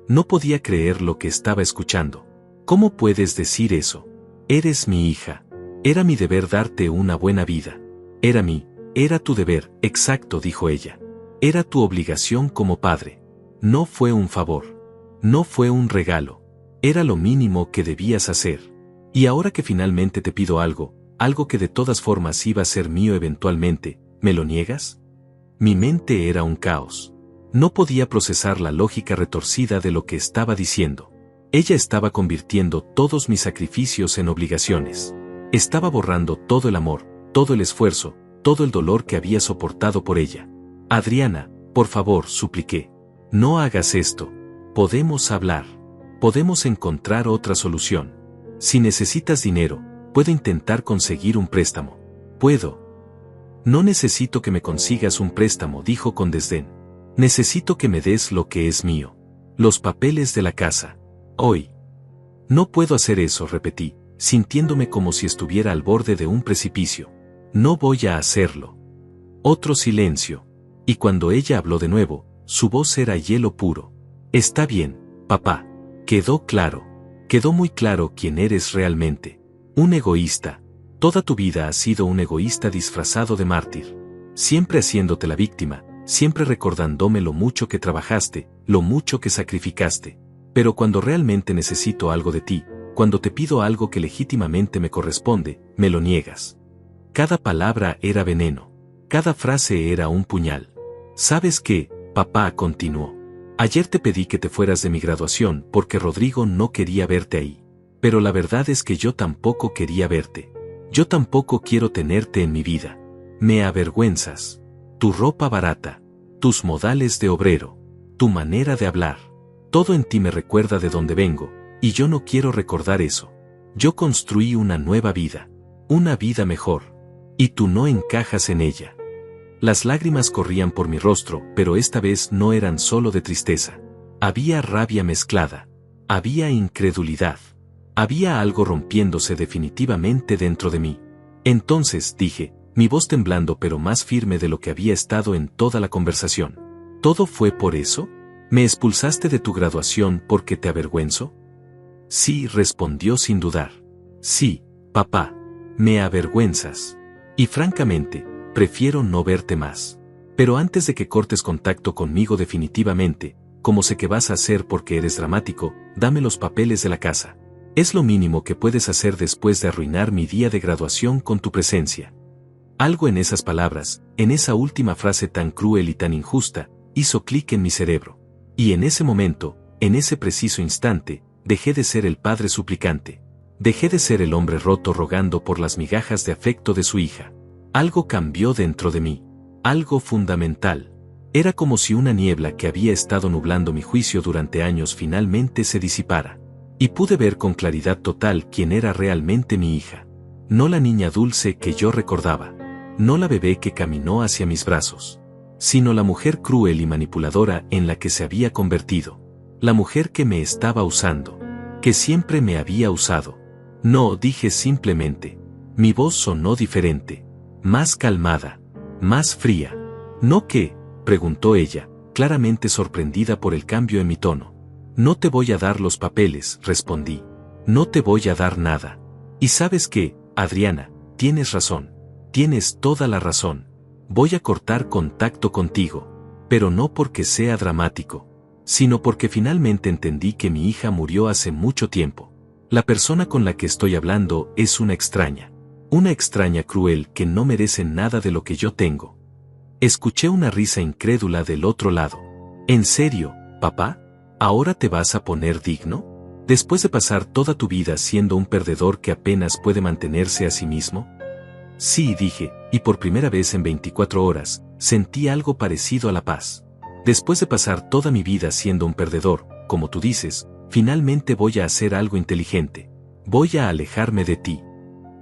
No podía creer lo que estaba escuchando. ¿Cómo puedes decir eso? Eres mi hija. Era mi deber darte una buena vida. Era tu deber, exacto, dijo ella. Era tu obligación como padre. No fue un favor. No fue un regalo. Era lo mínimo que debías hacer. Y ahora que finalmente te pido algo que de todas formas iba a ser mío eventualmente, ¿me lo niegas? Mi mente era un caos. No podía procesar la lógica retorcida de lo que estaba diciendo. Ella estaba convirtiendo todos mis sacrificios en obligaciones. Estaba borrando todo el amor, todo el esfuerzo, todo el dolor que había soportado por ella. Adriana, por favor, supliqué. No hagas esto. Podemos hablar. Podemos encontrar otra solución. Si necesitas dinero, puedo intentar conseguir un préstamo. Puedo. No necesito que me consigas un préstamo, dijo con desdén. Necesito que me des lo que es mío. Los papeles de la casa. Hoy. No puedo hacer eso, repetí, sintiéndome como si estuviera al borde de un precipicio. No voy a hacerlo. Otro silencio. Y cuando ella habló de nuevo, su voz era hielo puro. Está bien, papá. Quedó claro. Quedó muy claro quién eres realmente. Un egoísta. Toda tu vida has sido un egoísta disfrazado de mártir. Siempre haciéndote la víctima, siempre recordándome lo mucho que trabajaste, lo mucho que sacrificaste. Pero cuando realmente necesito algo de ti, cuando te pido algo que legítimamente me corresponde, me lo niegas. Cada palabra era veneno. Cada frase era un puñal. ¿Sabes qué, papá?, continuó. Ayer te pedí que te fueras de mi graduación porque Rodrigo no quería verte ahí. Pero la verdad es que yo tampoco quería verte. Yo tampoco quiero tenerte en mi vida. Me avergüenzas. Tu ropa barata. Tus modales de obrero. Tu manera de hablar. Todo en ti me recuerda de dónde vengo, y yo no quiero recordar eso. Yo construí una nueva vida. Una vida mejor. Y tú no encajas en ella. Las lágrimas corrían por mi rostro, pero esta vez no eran solo de tristeza. Había rabia mezclada. Había incredulidad. Había algo rompiéndose definitivamente dentro de mí. Entonces, dije, mi voz temblando pero más firme de lo que había estado en toda la conversación. ¿Todo fue por eso? ¿Me expulsaste de tu graduación porque te avergüenzo? Sí, respondió sin dudar. Sí, papá. Me avergüenzas. Y francamente, prefiero no verte más. Pero antes de que cortes contacto conmigo definitivamente, como sé que vas a hacer porque eres dramático, dame los papeles de la casa. Es lo mínimo que puedes hacer después de arruinar mi día de graduación con tu presencia. Algo en esas palabras, en esa última frase tan cruel y tan injusta, hizo clic en mi cerebro. Y en ese momento, en ese preciso instante, dejé de ser el padre suplicante. Dejé de ser el hombre roto rogando por las migajas de afecto de su hija. Algo cambió dentro de mí. Algo fundamental. Era como si una niebla que había estado nublando mi juicio durante años finalmente se disipara. Y pude ver con claridad total quién era realmente mi hija. No la niña dulce que yo recordaba. No la bebé que caminó hacia mis brazos. Sino la mujer cruel y manipuladora en la que se había convertido. La mujer que me estaba usando. Que siempre me había usado. No, dije simplemente. Mi voz sonó diferente. Más calmada. Más fría. ¿No qué?, preguntó ella, claramente sorprendida por el cambio en mi tono. No te voy a dar los papeles, respondí. No te voy a dar nada. Y sabes qué, Adriana, tienes razón. Tienes toda la razón. Voy a cortar contacto contigo. Pero no porque sea dramático, sino porque finalmente entendí que mi hija murió hace mucho tiempo. La persona con la que estoy hablando es una extraña cruel que no merece nada de lo que yo tengo. Escuché una risa incrédula del otro lado. ¿En serio, papá? ¿Ahora te vas a poner digno? ¿Después de pasar toda tu vida siendo un perdedor que apenas puede mantenerse a sí mismo? Sí, dije, y por primera vez en 24 horas, sentí algo parecido a la paz. Después de pasar toda mi vida siendo un perdedor, como tú dices, finalmente voy a hacer algo inteligente. Voy a alejarme de ti.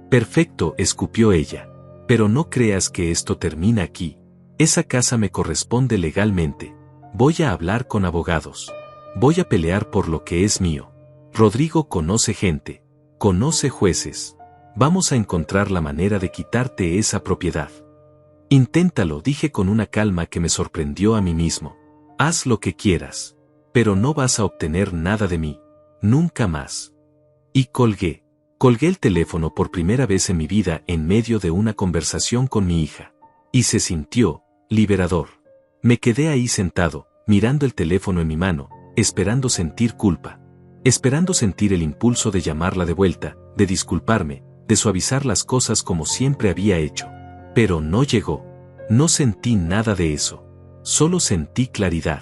Perfecto, escupió ella. Pero no creas que esto termina aquí. Esa casa me corresponde legalmente. Voy a hablar con abogados. Voy a pelear por lo que es mío. Rodrigo conoce gente. Conoce jueces. Vamos a encontrar la manera de quitarte esa propiedad. Inténtalo, dije con una calma que me sorprendió a mí mismo. Haz lo que quieras. Pero no vas a obtener nada de mí. Nunca más. Y colgué. Colgué el teléfono por primera vez en mi vida en medio de una conversación con mi hija. Y se sintió liberador. Me quedé ahí sentado, mirando el teléfono en mi mano, esperando sentir culpa. Esperando sentir el impulso de llamarla de vuelta, de disculparme, de suavizar las cosas como siempre había hecho. Pero no llegó. No sentí nada de eso. Solo sentí claridad.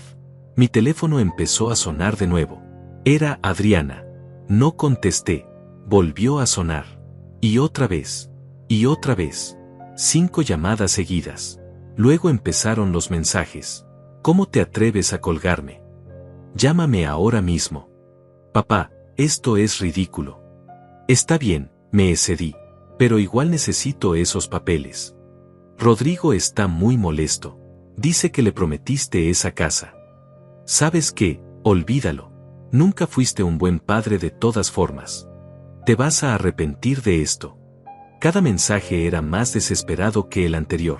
Mi teléfono empezó a sonar de nuevo. Era Adriana. No contesté. Volvió a sonar. Y otra vez. Y otra vez. 5 llamadas seguidas. Luego empezaron los mensajes. ¿Cómo te atreves a colgarme? Llámame ahora mismo. Papá, esto es ridículo. Está bien, me excedí. Pero igual necesito esos papeles. Rodrigo está muy molesto. Dice que le prometiste esa casa. ¿Sabes qué? Olvídalo. Nunca fuiste un buen padre de todas formas. Te vas a arrepentir de esto. Cada mensaje era más desesperado que el anterior.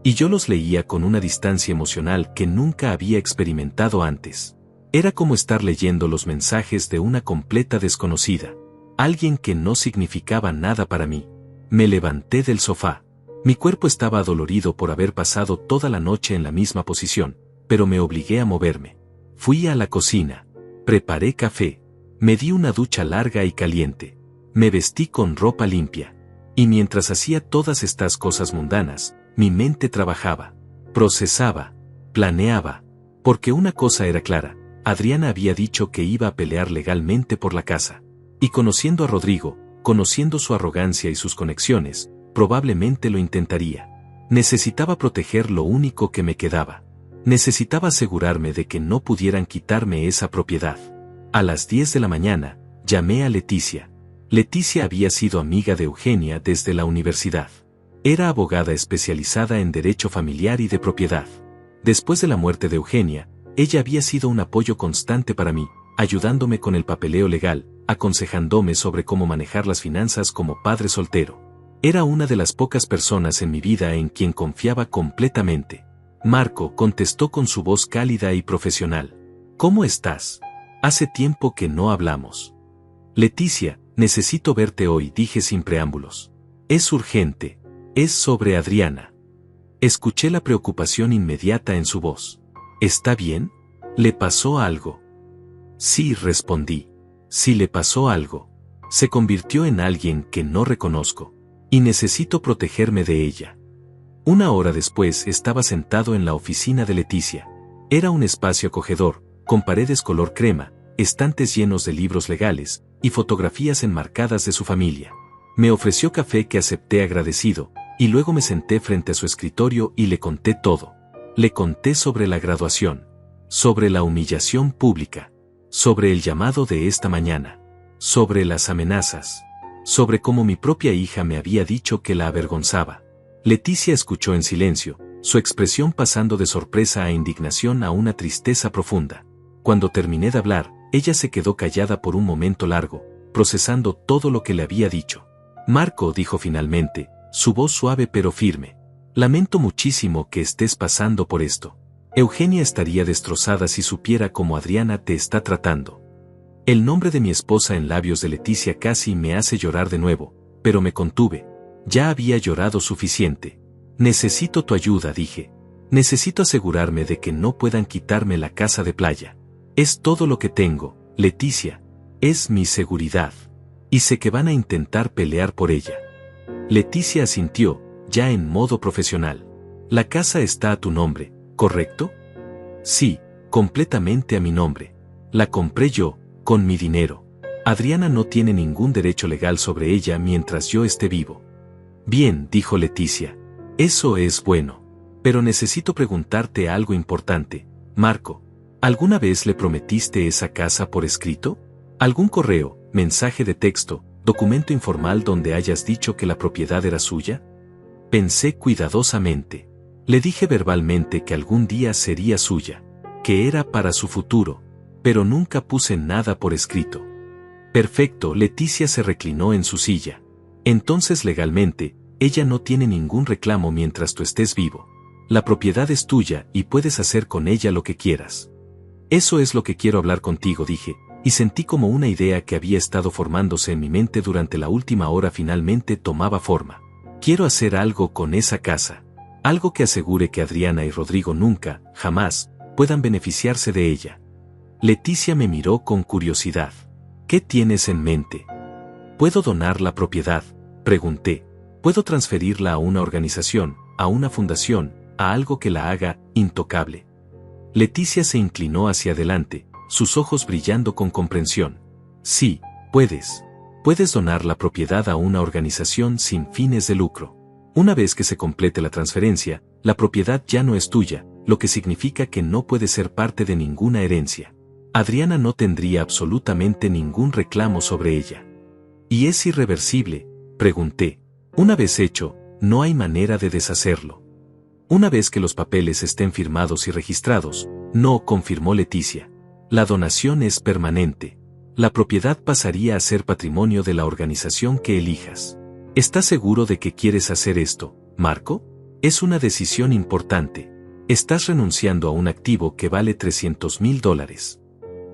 Y yo los leía con una distancia emocional que nunca había experimentado antes. Era como estar leyendo los mensajes de una completa desconocida. Alguien que no significaba nada para mí. Me levanté del sofá. Mi cuerpo estaba adolorido por haber pasado toda la noche en la misma posición, pero me obligué a moverme. Fui a la cocina. Preparé café. Me di una ducha larga y caliente. Me vestí con ropa limpia. Y mientras hacía todas estas cosas mundanas, mi mente trabajaba, procesaba, planeaba. Porque una cosa era clara, Adriana había dicho que iba a pelear legalmente por la casa. Y conociendo a Rodrigo, conociendo su arrogancia y sus conexiones, probablemente lo intentaría. Necesitaba proteger lo único que me quedaba. Necesitaba asegurarme de que no pudieran quitarme esa propiedad. A las 10 de la mañana, llamé a Leticia. Leticia había sido amiga de Eugenia desde la universidad. Era abogada especializada en derecho familiar y de propiedad. Después de la muerte de Eugenia, ella había sido un apoyo constante para mí, ayudándome con el papeleo legal, aconsejándome sobre cómo manejar las finanzas como padre soltero. Era una de las pocas personas en mi vida en quien confiaba completamente. Marco, contestó con su voz cálida y profesional. ¿Cómo estás? Hace tiempo que no hablamos. Leticia, necesito verte hoy, dije sin preámbulos. Es urgente. Es sobre Adriana. Escuché la preocupación inmediata en su voz. ¿Está bien? ¿Le pasó algo? Sí, respondí. Sí le pasó algo. Se convirtió en alguien que no reconozco. Y necesito protegerme de ella. Una hora después estaba sentado en la oficina de Leticia. Era un espacio acogedor, con paredes color crema, estantes llenos de libros legales, y fotografías enmarcadas de su familia. Me ofreció café que acepté agradecido, y luego me senté frente a su escritorio y le conté todo. Le conté sobre la graduación, sobre la humillación pública, sobre el llamado de esta mañana, sobre las amenazas, sobre cómo mi propia hija me había dicho que la avergonzaba. Leticia escuchó en silencio, su expresión pasando de sorpresa a indignación a una tristeza profunda. Cuando terminé de hablar, ella se quedó callada por un momento largo, procesando todo lo que le había dicho. Marco, dijo finalmente, su voz suave pero firme. Lamento muchísimo que estés pasando por esto. Eugenia estaría destrozada si supiera cómo Adriana te está tratando. El nombre de mi esposa en labios de Leticia casi me hace llorar de nuevo, pero me contuve. Ya había llorado suficiente. Necesito tu ayuda, dije. Necesito asegurarme de que no puedan quitarme la casa de playa. Es todo lo que tengo, Leticia. Es mi seguridad. Y sé que van a intentar pelear por ella. Leticia asintió, ya en modo profesional. La casa está a tu nombre, ¿correcto? Sí, completamente a mi nombre. La compré yo, con mi dinero. Adriana no tiene ningún derecho legal sobre ella mientras yo esté vivo. Bien, dijo Leticia. Eso es bueno. Pero necesito preguntarte algo importante, Marco. ¿Alguna vez le prometiste esa casa por escrito? ¿Algún correo, mensaje de texto, documento informal donde hayas dicho que la propiedad era suya? Pensé cuidadosamente. Le dije verbalmente que algún día sería suya, que era para su futuro, pero nunca puse nada por escrito. Perfecto, Leticia se reclinó en su silla. Entonces legalmente, ella no tiene ningún reclamo mientras tú estés vivo. La propiedad es tuya y puedes hacer con ella lo que quieras. Eso es lo que quiero hablar contigo, dije, y sentí como una idea que había estado formándose en mi mente durante la última hora finalmente tomaba forma. Quiero hacer algo con esa casa. Algo que asegure que Adriana y Rodrigo nunca, jamás, puedan beneficiarse de ella. Leticia me miró con curiosidad. ¿Qué tienes en mente? ¿Puedo donar la propiedad?, pregunté. ¿Puedo transferirla a una organización, a una fundación, a algo que la haga intocable? Leticia se inclinó hacia adelante, sus ojos brillando con comprensión. Sí, puedes. Puedes donar la propiedad a una organización sin fines de lucro. Una vez que se complete la transferencia, la propiedad ya no es tuya, lo que significa que no puede ser parte de ninguna herencia. Adriana no tendría absolutamente ningún reclamo sobre ella. ¿Y es irreversible?, pregunté. Una vez hecho, no hay manera de deshacerlo. Una vez que los papeles estén firmados y registrados, no, confirmó Leticia. La donación es permanente. La propiedad pasaría a ser patrimonio de la organización que elijas. ¿Estás seguro de que quieres hacer esto, Marco? Es una decisión importante. Estás renunciando a un activo que vale $300,000.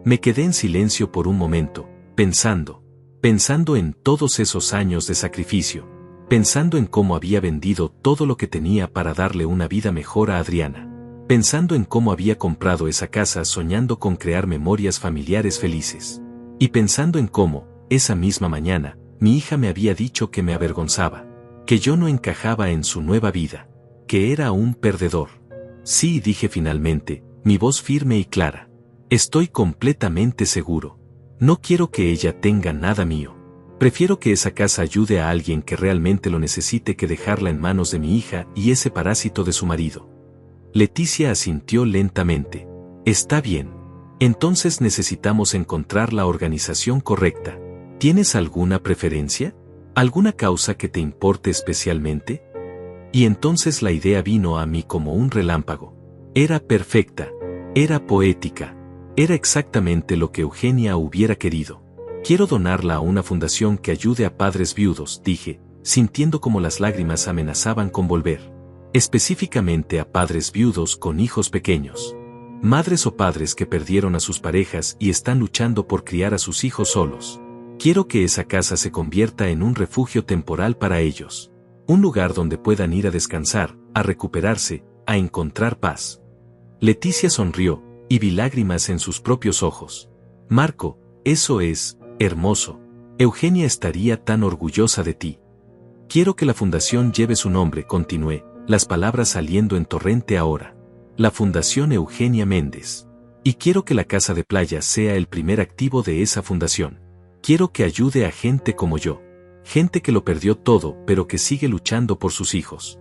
Me quedé en silencio por un momento, pensando en todos esos años de sacrificio, pensando en cómo había vendido todo lo que tenía para darle una vida mejor a Adriana, pensando en cómo había comprado esa casa soñando con crear memorias familiares felices, y pensando en cómo, esa misma mañana, mi hija me había dicho que me avergonzaba, que yo no encajaba en su nueva vida, que era un perdedor. Sí, dije finalmente, mi voz firme y clara. Estoy completamente seguro. No quiero que ella tenga nada mío. Prefiero que esa casa ayude a alguien que realmente lo necesite que dejarla en manos de mi hija y ese parásito de su marido. Leticia asintió lentamente. Está bien. Entonces necesitamos encontrar la organización correcta. ¿Tienes alguna preferencia? ¿Alguna causa que te importe especialmente? Y entonces la idea vino a mí como un relámpago. Era perfecta. Era poética. Era exactamente lo que Eugenia hubiera querido. Quiero donarla a una fundación que ayude a padres viudos, dije, sintiendo como las lágrimas amenazaban con volver. Específicamente a padres viudos con hijos pequeños. Madres o padres que perdieron a sus parejas y están luchando por criar a sus hijos solos. Quiero que esa casa se convierta en un refugio temporal para ellos. Un lugar donde puedan ir a descansar, a recuperarse, a encontrar paz. Leticia sonrió, y vi lágrimas en sus propios ojos. Marco, eso es hermoso. Eugenia estaría tan orgullosa de ti. Quiero que la fundación lleve su nombre, continué, las palabras saliendo en torrente ahora. La Fundación Eugenia Méndez. Y quiero que la casa de playa sea el primer activo de esa fundación. Quiero que ayude a gente como yo. Gente que lo perdió todo pero que sigue luchando por sus hijos.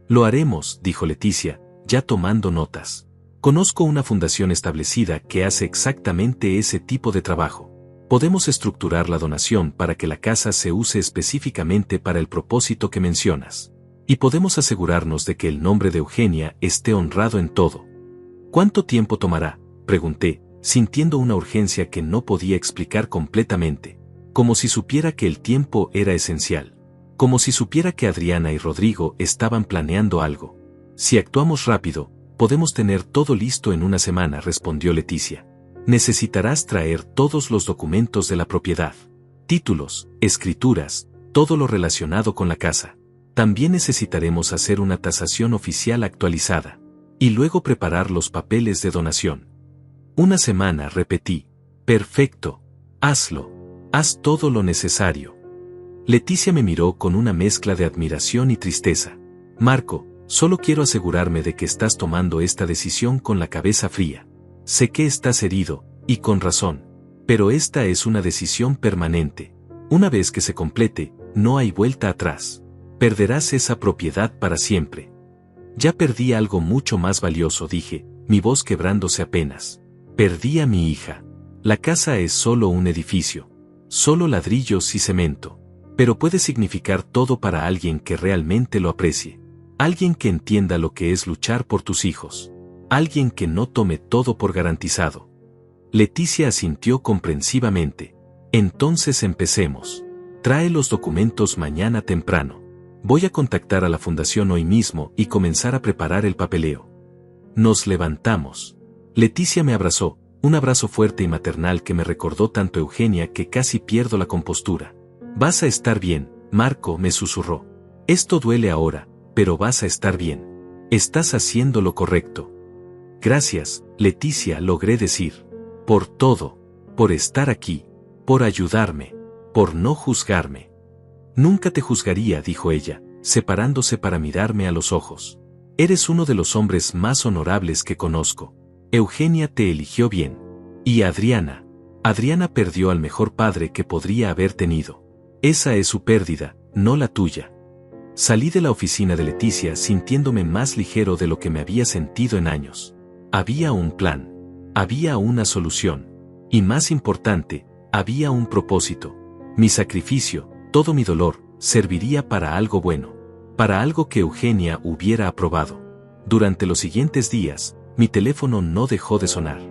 Lo haremos, dijo Leticia, ya tomando notas. Conozco una fundación establecida que hace exactamente ese tipo de trabajo. Podemos estructurar la donación para que la casa se use específicamente para el propósito que mencionas. Y podemos asegurarnos de que el nombre de Eugenia esté honrado en todo. ¿Cuánto tiempo tomará?, pregunté, sintiendo una urgencia que no podía explicar completamente. Como si supiera que el tiempo era esencial. Como si supiera que Adriana y Rodrigo estaban planeando algo. Si actuamos rápido, podemos tener todo listo en una semana, respondió Leticia. Necesitarás traer todos los documentos de la propiedad. Títulos, escrituras, todo lo relacionado con la casa. También necesitaremos hacer una tasación oficial actualizada. Y luego preparar los papeles de donación. Una semana, repetí. Perfecto. Hazlo. Haz todo lo necesario. Leticia me miró con una mezcla de admiración y tristeza. Marco, solo quiero asegurarme de que estás tomando esta decisión con la cabeza fría. Sé que estás herido, y con razón. Pero esta es una decisión permanente. Una vez que se complete, no hay vuelta atrás. Perderás esa propiedad para siempre. Ya perdí algo mucho más valioso, dije, mi voz quebrándose apenas. Perdí a mi hija. La casa es solo un edificio. Solo ladrillos y cemento. Pero puede significar todo para alguien que realmente lo aprecie. Alguien que entienda lo que es luchar por tus hijos. Alguien que no tome todo por garantizado. Leticia asintió comprensivamente. Entonces empecemos. Trae los documentos mañana temprano. Voy a contactar a la fundación hoy mismo y comenzar a preparar el papeleo. Nos levantamos. Leticia me abrazó, un abrazo fuerte y maternal que me recordó tanto a Eugenia que casi pierdo la compostura. Vas a estar bien, Marco, me susurró. Esto duele ahora, pero vas a estar bien. Estás haciendo lo correcto. Gracias, Leticia, logré decir. Por todo. Por estar aquí. Por ayudarme. Por no juzgarme. Nunca te juzgaría, dijo ella, separándose para mirarme a los ojos. Eres uno de los hombres más honorables que conozco. Eugenia te eligió bien. Y Adriana. Adriana perdió al mejor padre que podría haber tenido. Esa es su pérdida, no la tuya. Salí de la oficina de Leticia sintiéndome más ligero de lo que me había sentido en años. Había un plan. Había una solución. Y más importante, había un propósito. Mi sacrificio, todo mi dolor, serviría para algo bueno. Para algo que Eugenia hubiera aprobado. Durante los siguientes días, mi teléfono no dejó de sonar.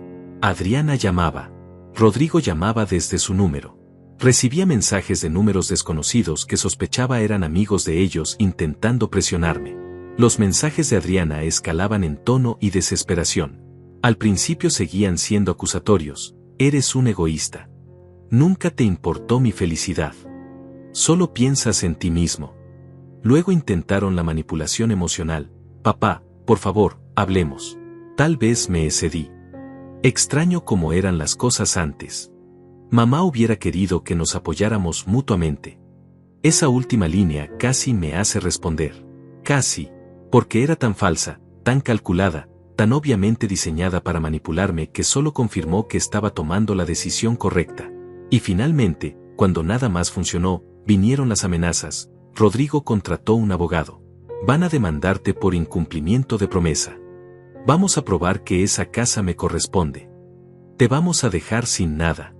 Adriana llamaba. Rodrigo llamaba desde su número. Recibía mensajes de números desconocidos que sospechaba eran amigos de ellos intentando presionarme. Los mensajes de Adriana escalaban en tono y desesperación. Al principio seguían siendo acusatorios. Eres un egoísta. Nunca te importó mi felicidad. Solo piensas en ti mismo. Luego intentaron la manipulación emocional. Papá, por favor, hablemos. Tal vez me excedí. Extraño cómo eran las cosas antes. Mamá hubiera querido que nos apoyáramos mutuamente. Esa última línea casi me hace responder. Casi, porque era tan falsa, tan calculada, tan obviamente diseñada para manipularme que solo confirmó que estaba tomando la decisión correcta. Y finalmente, cuando nada más funcionó, vinieron las amenazas. Rodrigo contrató un abogado. Van a demandarte por incumplimiento de promesa. Vamos a probar que esa casa me corresponde. Te vamos a dejar sin nada.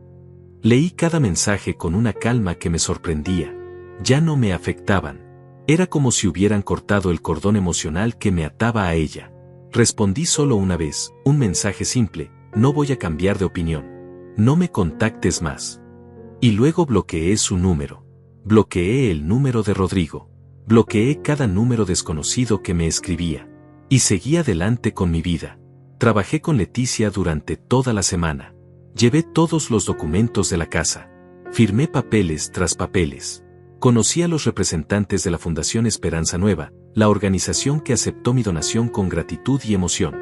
Leí cada mensaje con una calma que me sorprendía. Ya no me afectaban. Era como si hubieran cortado el cordón emocional que me ataba a ella. Respondí solo una vez, un mensaje simple: no voy a cambiar de opinión. No me contactes más. Y luego bloqueé su número. Bloqueé el número de Rodrigo. Bloqueé cada número desconocido que me escribía. Y seguí adelante con mi vida. Trabajé con Leticia durante toda la semana. Llevé todos los documentos de la casa. Firmé papeles tras papeles. Conocí a los representantes de la Fundación Esperanza Nueva, la organización que aceptó mi donación con gratitud y emoción.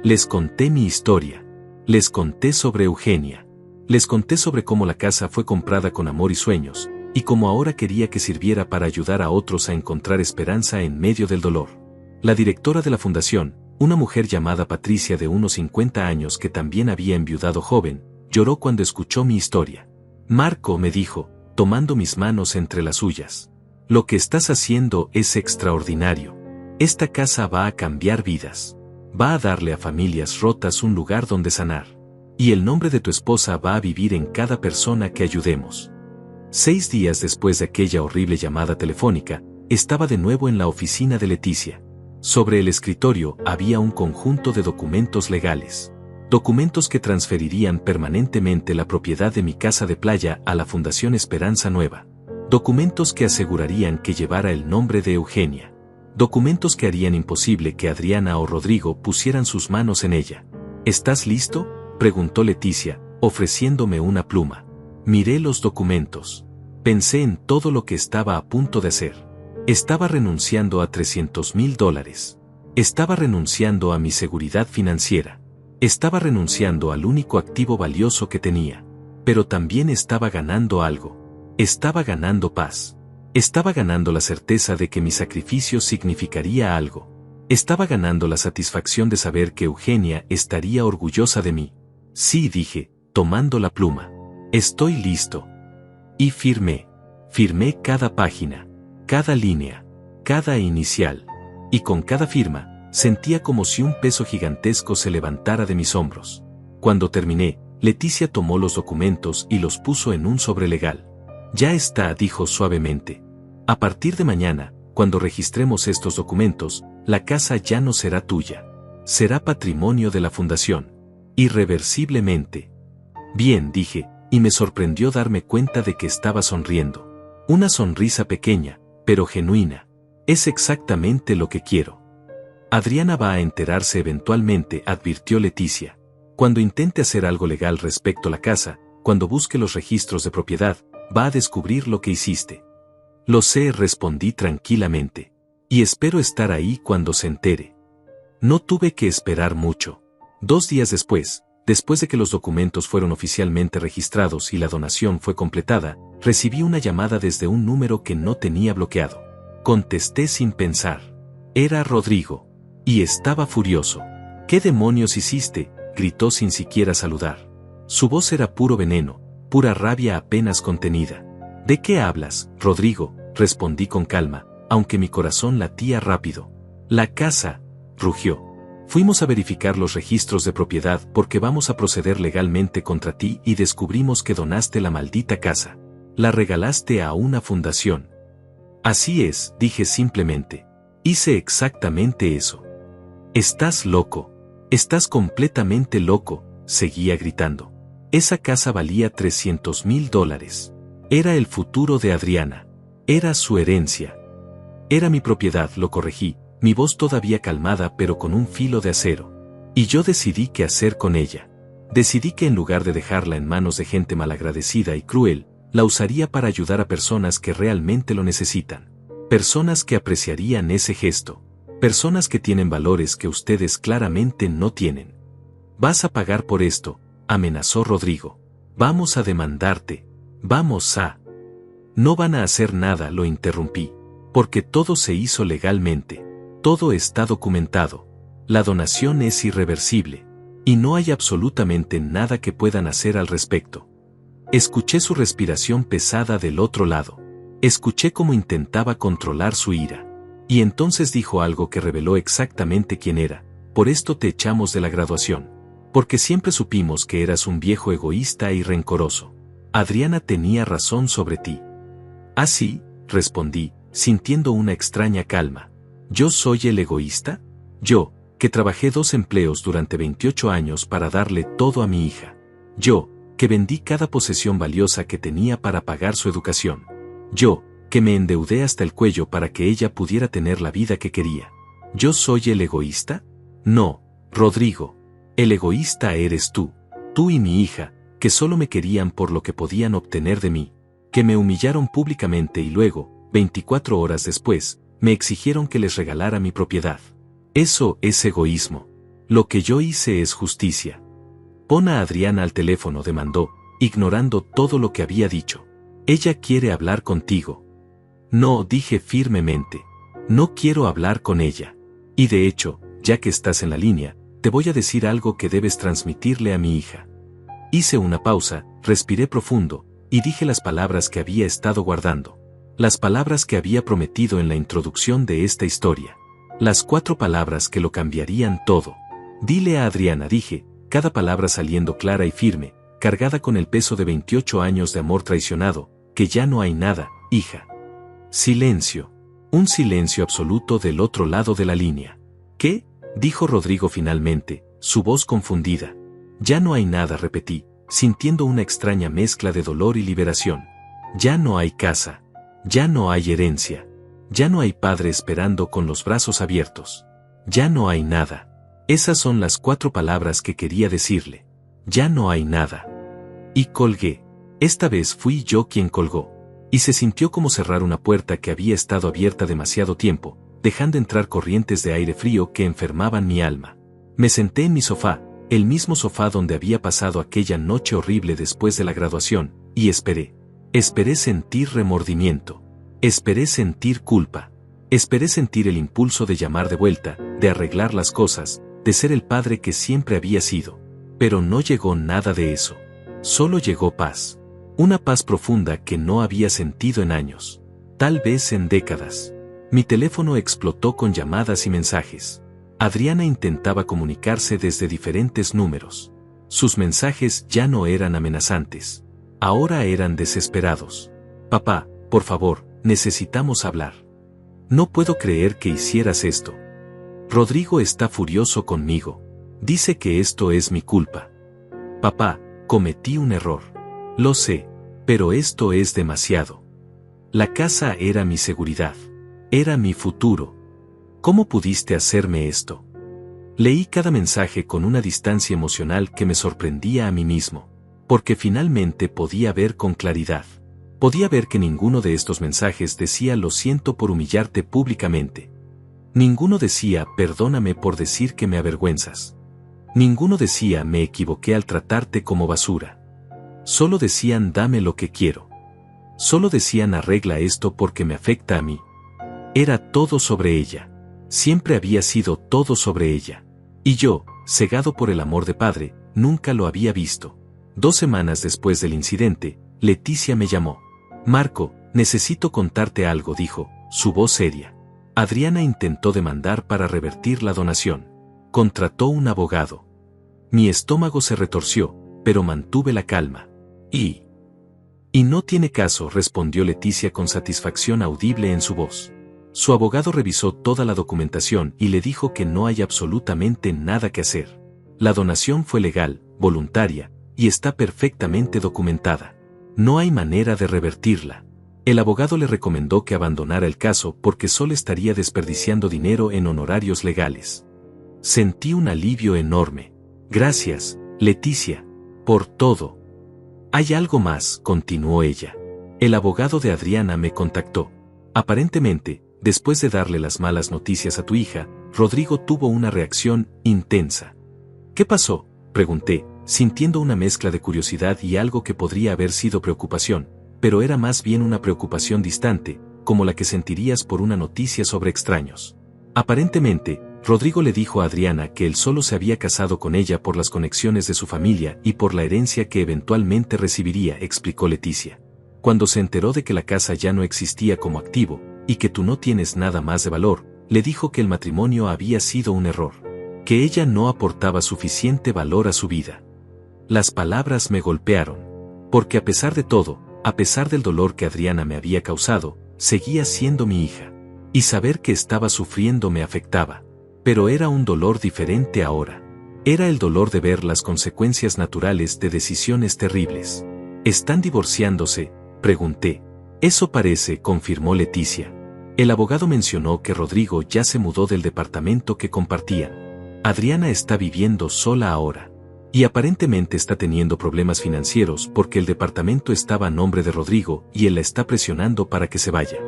Les conté mi historia. Les conté sobre Eugenia. Les conté sobre cómo la casa fue comprada con amor y sueños, y cómo ahora quería que sirviera para ayudar a otros a encontrar esperanza en medio del dolor. La directora de la fundación, Una mujer llamada Patricia de unos 50 años que también había enviudado joven, lloró cuando escuchó mi historia. Marco, me dijo, tomando mis manos entre las suyas. Lo que estás haciendo es extraordinario. Esta casa va a cambiar vidas. Va a darle a familias rotas un lugar donde sanar. Y el nombre de tu esposa va a vivir en cada persona que ayudemos. 6 días después de aquella horrible llamada telefónica, estaba de nuevo en la oficina de Leticia. Sobre el escritorio había un conjunto de documentos legales. Documentos que transferirían permanentemente la propiedad de mi casa de playa a la Fundación Esperanza Nueva. Documentos que asegurarían que llevara el nombre de Eugenia. Documentos que harían imposible que Adriana o Rodrigo pusieran sus manos en ella. ¿Estás listo?, preguntó Leticia, ofreciéndome una pluma. Miré los documentos. Pensé en todo lo que estaba a punto de hacer. Estaba renunciando a $300,000. Estaba renunciando a mi seguridad financiera. Estaba renunciando al único activo valioso que tenía. Pero también estaba ganando algo. Estaba ganando paz. Estaba ganando la certeza de que mi sacrificio significaría algo. Estaba ganando la satisfacción de saber que Eugenia estaría orgullosa de mí. Sí, dije, tomando la pluma. Estoy listo. Y firmé. Firmé cada página, cada línea, cada inicial. Y con cada firma, sentía como si un peso gigantesco se levantara de mis hombros. Cuando terminé, Leticia tomó los documentos y los puso en un sobre legal. Ya está, dijo suavemente. A partir de mañana, cuando registremos estos documentos, la casa ya no será tuya. Será patrimonio de la fundación. Irreversiblemente. Bien, dije, y me sorprendió darme cuenta de que estaba sonriendo. Una sonrisa pequeña, pero genuina. Es exactamente lo que quiero. Adriana va a enterarse eventualmente, advirtió Leticia. Cuando intente hacer algo legal respecto a la casa, cuando busque los registros de propiedad, va a descubrir lo que hiciste. Lo sé, respondí tranquilamente. Y espero estar ahí cuando se entere. No tuve que esperar mucho. 2 días después de que los documentos fueron oficialmente registrados y la donación fue completada, recibí una llamada desde un número que no tenía bloqueado. Contesté sin pensar. Era Rodrigo. Y estaba furioso. ¿Qué demonios hiciste?, gritó sin siquiera saludar. Su voz era puro veneno, pura rabia apenas contenida. ¿De qué hablas, Rodrigo?, respondí con calma, aunque mi corazón latía rápido. La casa, rugió. Fuimos a verificar los registros de propiedad porque vamos a proceder legalmente contra ti y descubrimos que donaste la maldita casa. La regalaste a una fundación. Así es, dije simplemente. Hice exactamente eso. Estás loco. Estás completamente loco, seguía gritando. Esa casa valía $300,000. Era el futuro de Adriana. Era su herencia. Era mi propiedad, lo corregí, mi voz todavía calmada pero con un filo de acero. Y yo decidí qué hacer con ella. Decidí que en lugar de dejarla en manos de gente malagradecida y cruel, la usaría para ayudar a personas que realmente lo necesitan. Personas que apreciarían ese gesto. Personas que tienen valores que ustedes claramente no tienen. Vas a pagar por esto, amenazó Rodrigo. Vamos a demandarte. Vamos a... No van a hacer nada, lo interrumpí. Porque todo se hizo legalmente. Todo está documentado. La donación es irreversible. Y no hay absolutamente nada que puedan hacer al respecto. Escuché su respiración pesada del otro lado. Escuché cómo intentaba controlar su ira. Y entonces dijo algo que reveló exactamente quién era. Por esto te echamos de la graduación. Porque siempre supimos que eras un viejo egoísta y rencoroso. Adriana tenía razón sobre ti. ¿Ah, sí?, respondí, sintiendo una extraña calma. ¿Yo soy el egoísta? Yo, que trabajé 2 empleos durante 28 años para darle todo a mi hija. Yo, que vendí cada posesión valiosa que tenía para pagar su educación. Yo, que me endeudé hasta el cuello para que ella pudiera tener la vida que quería. ¿Yo soy el egoísta? No, Rodrigo. El egoísta eres tú y mi hija, que solo me querían por lo que podían obtener de mí, que me humillaron públicamente y luego, 24 horas después, me exigieron que les regalara mi propiedad. Eso es egoísmo. Lo que yo hice es justicia. Pon a Adriana al teléfono, demandó, ignorando todo lo que había dicho. Ella quiere hablar contigo. No, dije firmemente. No quiero hablar con ella. Y de hecho, ya que estás en la línea, te voy a decir algo que debes transmitirle a mi hija. Hice una pausa, respiré profundo, y dije las palabras que había estado guardando. Las palabras que había prometido en la introducción de esta historia. Las 4 palabras que lo cambiarían todo. Dile a Adriana, dije, cada palabra saliendo clara y firme, cargada con el peso de 28 años de amor traicionado, que ya no hay nada, hija. Silencio. Un silencio absoluto del otro lado de la línea. ¿Qué? Dijo Rodrigo finalmente, su voz confundida. Ya no hay nada, repetí, sintiendo una extraña mezcla de dolor y liberación. Ya no hay casa. Ya no hay herencia. Ya no hay padre esperando con los brazos abiertos. Ya no hay nada. Esas son las 4 palabras que quería decirle. Ya no hay nada. Y colgué. Esta vez fui yo quien colgó. Y se sintió como cerrar una puerta que había estado abierta demasiado tiempo, dejando entrar corrientes de aire frío que enfermaban mi alma. Me senté en mi sofá, el mismo sofá donde había pasado aquella noche horrible después de la graduación, y esperé. Esperé sentir remordimiento. Esperé sentir culpa. Esperé sentir el impulso de llamar de vuelta, de arreglar las cosas, de ser el padre que siempre había sido. Pero no llegó nada de eso. Solo llegó paz. Una paz profunda que no había sentido en años. Tal vez en décadas. Mi teléfono explotó con llamadas y mensajes. Adriana intentaba comunicarse desde diferentes números. Sus mensajes ya no eran amenazantes. Ahora eran desesperados. Papá, por favor, necesitamos hablar. No puedo creer que hicieras esto. Rodrigo está furioso conmigo. Dice que esto es mi culpa. Papá, cometí un error. Lo sé, pero esto es demasiado. La casa era mi seguridad. Era mi futuro. ¿Cómo pudiste hacerme esto? Leí cada mensaje con una distancia emocional que me sorprendía a mí mismo, porque finalmente podía ver con claridad. Podía ver que ninguno de estos mensajes decía lo siento por humillarte públicamente. Ninguno decía perdóname por decir que me avergüenzas. Ninguno decía me equivoqué al tratarte como basura. Solo decían dame lo que quiero. Solo decían arregla esto porque me afecta a mí. Era todo sobre ella. Siempre había sido todo sobre ella. Y yo, cegado por el amor de padre, nunca lo había visto. 2 semanas después del incidente, Leticia me llamó. Marco, necesito contarte algo, dijo, su voz seria. Adriana intentó demandar para revertir la donación. Contrató un abogado. Mi estómago se retorció, pero mantuve la calma. Y no tiene caso, respondió Leticia con satisfacción audible en su voz. Su abogado revisó toda la documentación y le dijo que no hay absolutamente nada que hacer. La donación fue legal, voluntaria, y está perfectamente documentada. No hay manera de revertirla. El abogado le recomendó que abandonara el caso porque solo estaría desperdiciando dinero en honorarios legales. Sentí un alivio enorme. Gracias, Leticia, por todo. Hay algo más, continuó ella. El abogado de Adriana me contactó. Aparentemente, después de darle las malas noticias a tu hija, Rodrigo tuvo una reacción intensa. ¿Qué pasó?, pregunté, sintiendo una mezcla de curiosidad y algo que podría haber sido preocupación, pero era más bien una preocupación distante, como la que sentirías por una noticia sobre extraños. Aparentemente, Rodrigo le dijo a Adriana que él solo se había casado con ella por las conexiones de su familia y por la herencia que eventualmente recibiría, explicó Leticia. Cuando se enteró de que la casa ya no existía como activo, y que tú no tienes nada más de valor, le dijo que el matrimonio había sido un error, que ella no aportaba suficiente valor a su vida. Las palabras me golpearon, porque a pesar de todo, a pesar del dolor que Adriana me había causado, seguía siendo mi hija, y saber que estaba sufriendo me afectaba. Pero era un dolor diferente ahora. Era el dolor de ver las consecuencias naturales de decisiones terribles. ¿Están divorciándose?, pregunté. Eso parece, confirmó Leticia. El abogado mencionó que Rodrigo ya se mudó del departamento que compartían. Adriana está viviendo sola ahora. Y aparentemente está teniendo problemas financieros porque el departamento estaba a nombre de Rodrigo y él la está presionando para que se vaya.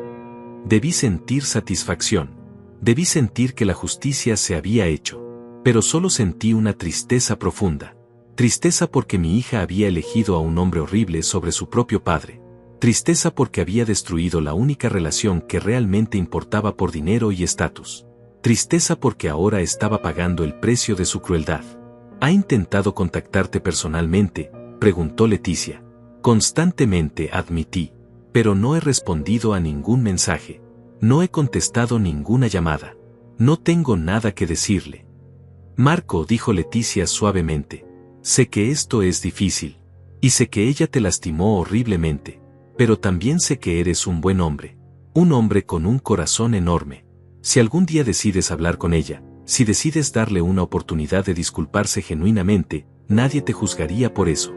Debí sentir satisfacción. Debí sentir que la justicia se había hecho. Pero solo sentí una tristeza profunda. Tristeza porque mi hija había elegido a un hombre horrible sobre su propio padre. Tristeza porque había destruido la única relación que realmente importaba por dinero y estatus. Tristeza porque ahora estaba pagando el precio de su crueldad. ¿Ha intentado contactarte personalmente?, preguntó Leticia. Constantemente, admití. Pero no he respondido a ningún mensaje. No he contestado ninguna llamada. No tengo nada que decirle. Marco, dijo Leticia suavemente. Sé que esto es difícil. Y sé que ella te lastimó horriblemente. Pero también sé que eres un buen hombre. Un hombre con un corazón enorme. Si algún día decides hablar con ella, si decides darle una oportunidad de disculparse genuinamente, nadie te juzgaría por eso.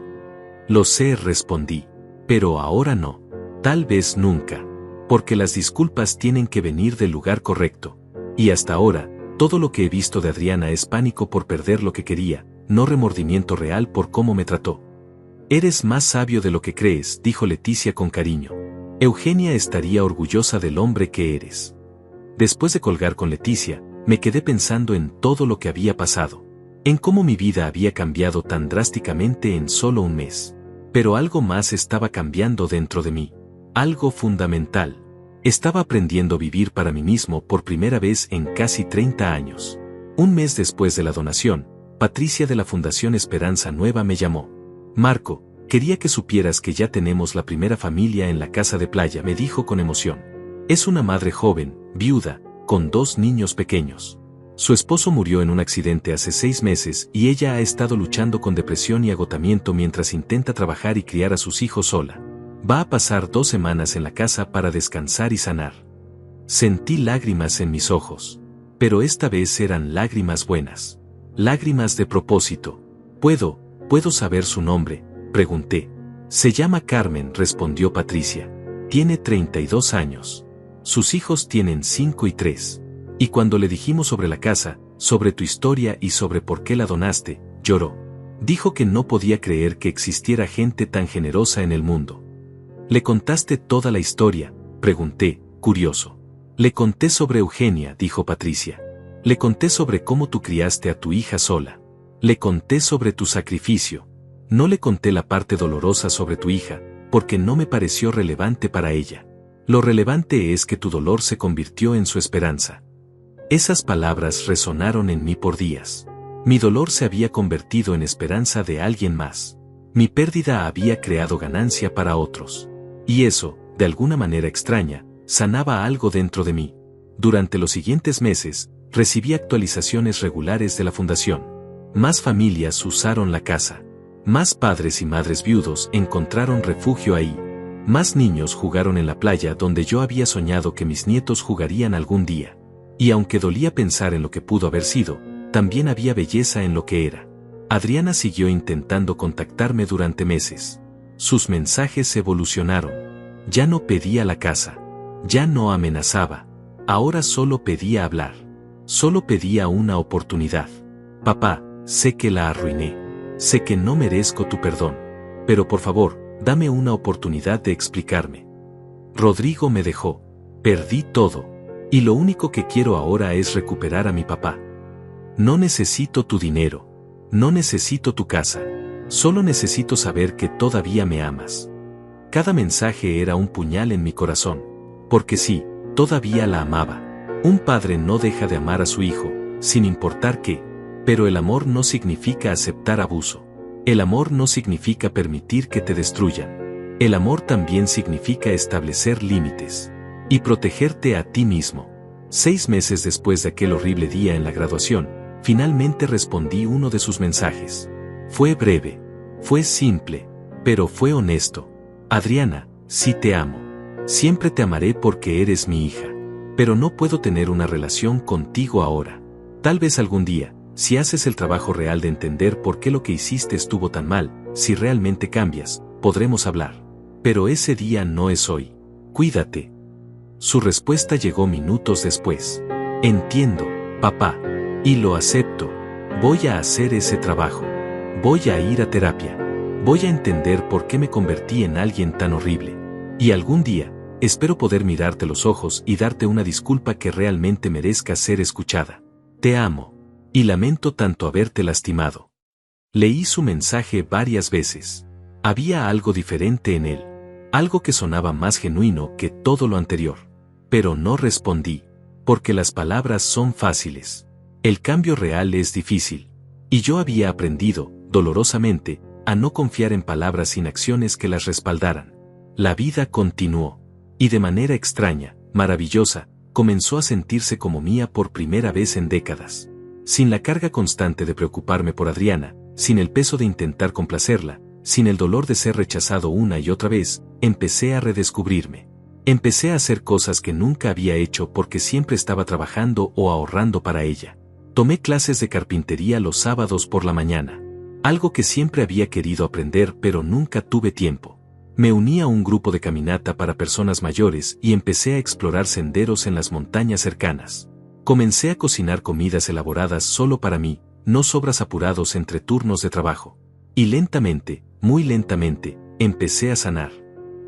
Lo sé, respondí. Pero ahora no. Tal vez nunca. Porque las disculpas tienen que venir del lugar correcto. Y hasta ahora, todo lo que he visto de Adriana es pánico por perder lo que quería, no remordimiento real por cómo me trató. Eres más sabio de lo que crees, dijo Leticia con cariño. Eugenia estaría orgullosa del hombre que eres. Después de colgar con Leticia, me quedé pensando en todo lo que había pasado. En cómo mi vida había cambiado tan drásticamente en solo un mes. Pero algo más estaba cambiando dentro de mí. Algo fundamental. Estaba aprendiendo a vivir para mí mismo por primera vez en casi 30 años. Un mes después de la donación, Patricia de la Fundación Esperanza Nueva me llamó. Marco, quería que supieras que ya tenemos la primera familia en la casa de playa, me dijo con emoción. Es una madre joven, viuda, con 2 niños pequeños. Su esposo murió en un accidente hace 6 meses y ella ha estado luchando con depresión y agotamiento mientras intenta trabajar y criar a sus hijos sola. Va a pasar 2 semanas en la casa para descansar y sanar. Sentí lágrimas en mis ojos. Pero esta vez eran lágrimas buenas. Lágrimas de propósito. ¿Puedo saber su nombre?, pregunté. Se llama Carmen, respondió Patricia. Tiene 32 años. Sus hijos tienen 5 y 3. Y cuando le dijimos sobre la casa, sobre tu historia y sobre por qué la donaste, lloró. Dijo que no podía creer que existiera gente tan generosa en el mundo. ¿Le contaste toda la historia?, pregunté, curioso. Le conté sobre Eugenia, dijo Patricia. Le conté sobre cómo tú criaste a tu hija sola. Le conté sobre tu sacrificio. No le conté la parte dolorosa sobre tu hija, porque no me pareció relevante para ella. Lo relevante es que tu dolor se convirtió en su esperanza. Esas palabras resonaron en mí por días. Mi dolor se había convertido en esperanza de alguien más. Mi pérdida había creado ganancia para otros. Y eso, de alguna manera extraña, sanaba algo dentro de mí. Durante los siguientes meses, recibí actualizaciones regulares de la fundación. Más familias usaron la casa. Más padres y madres viudos encontraron refugio ahí. Más niños jugaron en la playa donde yo había soñado que mis nietos jugarían algún día. Y aunque dolía pensar en lo que pudo haber sido, también había belleza en lo que era. Adriana siguió intentando contactarme durante meses. Sus mensajes evolucionaron. Ya no pedía la casa. Ya no amenazaba. Ahora solo pedía hablar. Solo pedía una oportunidad. Papá, sé que la arruiné. Sé que no merezco tu perdón. Pero por favor, dame una oportunidad de explicarme. Rodrigo me dejó. Perdí todo. Y lo único que quiero ahora es recuperar a mi papá. No necesito tu dinero. No necesito tu casa. Solo necesito saber que todavía me amas. Cada mensaje era un puñal en mi corazón. Porque sí, todavía la amaba. Un padre no deja de amar a su hijo, sin importar qué. Pero el amor no significa aceptar abuso. El amor no significa permitir que te destruyan. El amor también significa establecer límites. Y protegerte a ti mismo. 6 meses después de aquel horrible día en la graduación, finalmente respondí uno de sus mensajes. Fue breve. Fue simple. Pero fue honesto. Adriana, sí te amo. Siempre te amaré porque eres mi hija. Pero no puedo tener una relación contigo ahora. Tal vez algún día, si haces el trabajo real de entender por qué lo que hiciste estuvo tan mal, si realmente cambias, podremos hablar. Pero ese día no es hoy. Cuídate. Su respuesta llegó minutos después. Entiendo, papá. Y lo acepto. Voy a hacer ese trabajo. Voy a ir a terapia. Voy a entender por qué me convertí en alguien tan horrible. Y algún día, espero poder mirarte los ojos y darte una disculpa que realmente merezca ser escuchada. Te amo. Y lamento tanto haberte lastimado. Leí su mensaje varias veces. Había algo diferente en él. Algo que sonaba más genuino que todo lo anterior. Pero no respondí. Porque las palabras son fáciles. El cambio real es difícil. Y yo había aprendido, dolorosamente, a no confiar en palabras sin acciones que las respaldaran. La vida continuó. Y de manera extraña, maravillosa, comenzó a sentirse como mía por primera vez en décadas. Sin la carga constante de preocuparme por Adriana, sin el peso de intentar complacerla, sin el dolor de ser rechazado una y otra vez, empecé a redescubrirme. Empecé a hacer cosas que nunca había hecho porque siempre estaba trabajando o ahorrando para ella. Tomé clases de carpintería los sábados por la mañana. Algo que siempre había querido aprender pero nunca tuve tiempo. Me uní a un grupo de caminata para personas mayores y empecé a explorar senderos en las montañas cercanas. Comencé a cocinar comidas elaboradas solo para mí, no sobras apurados entre turnos de trabajo. Y lentamente, muy lentamente, empecé a sanar.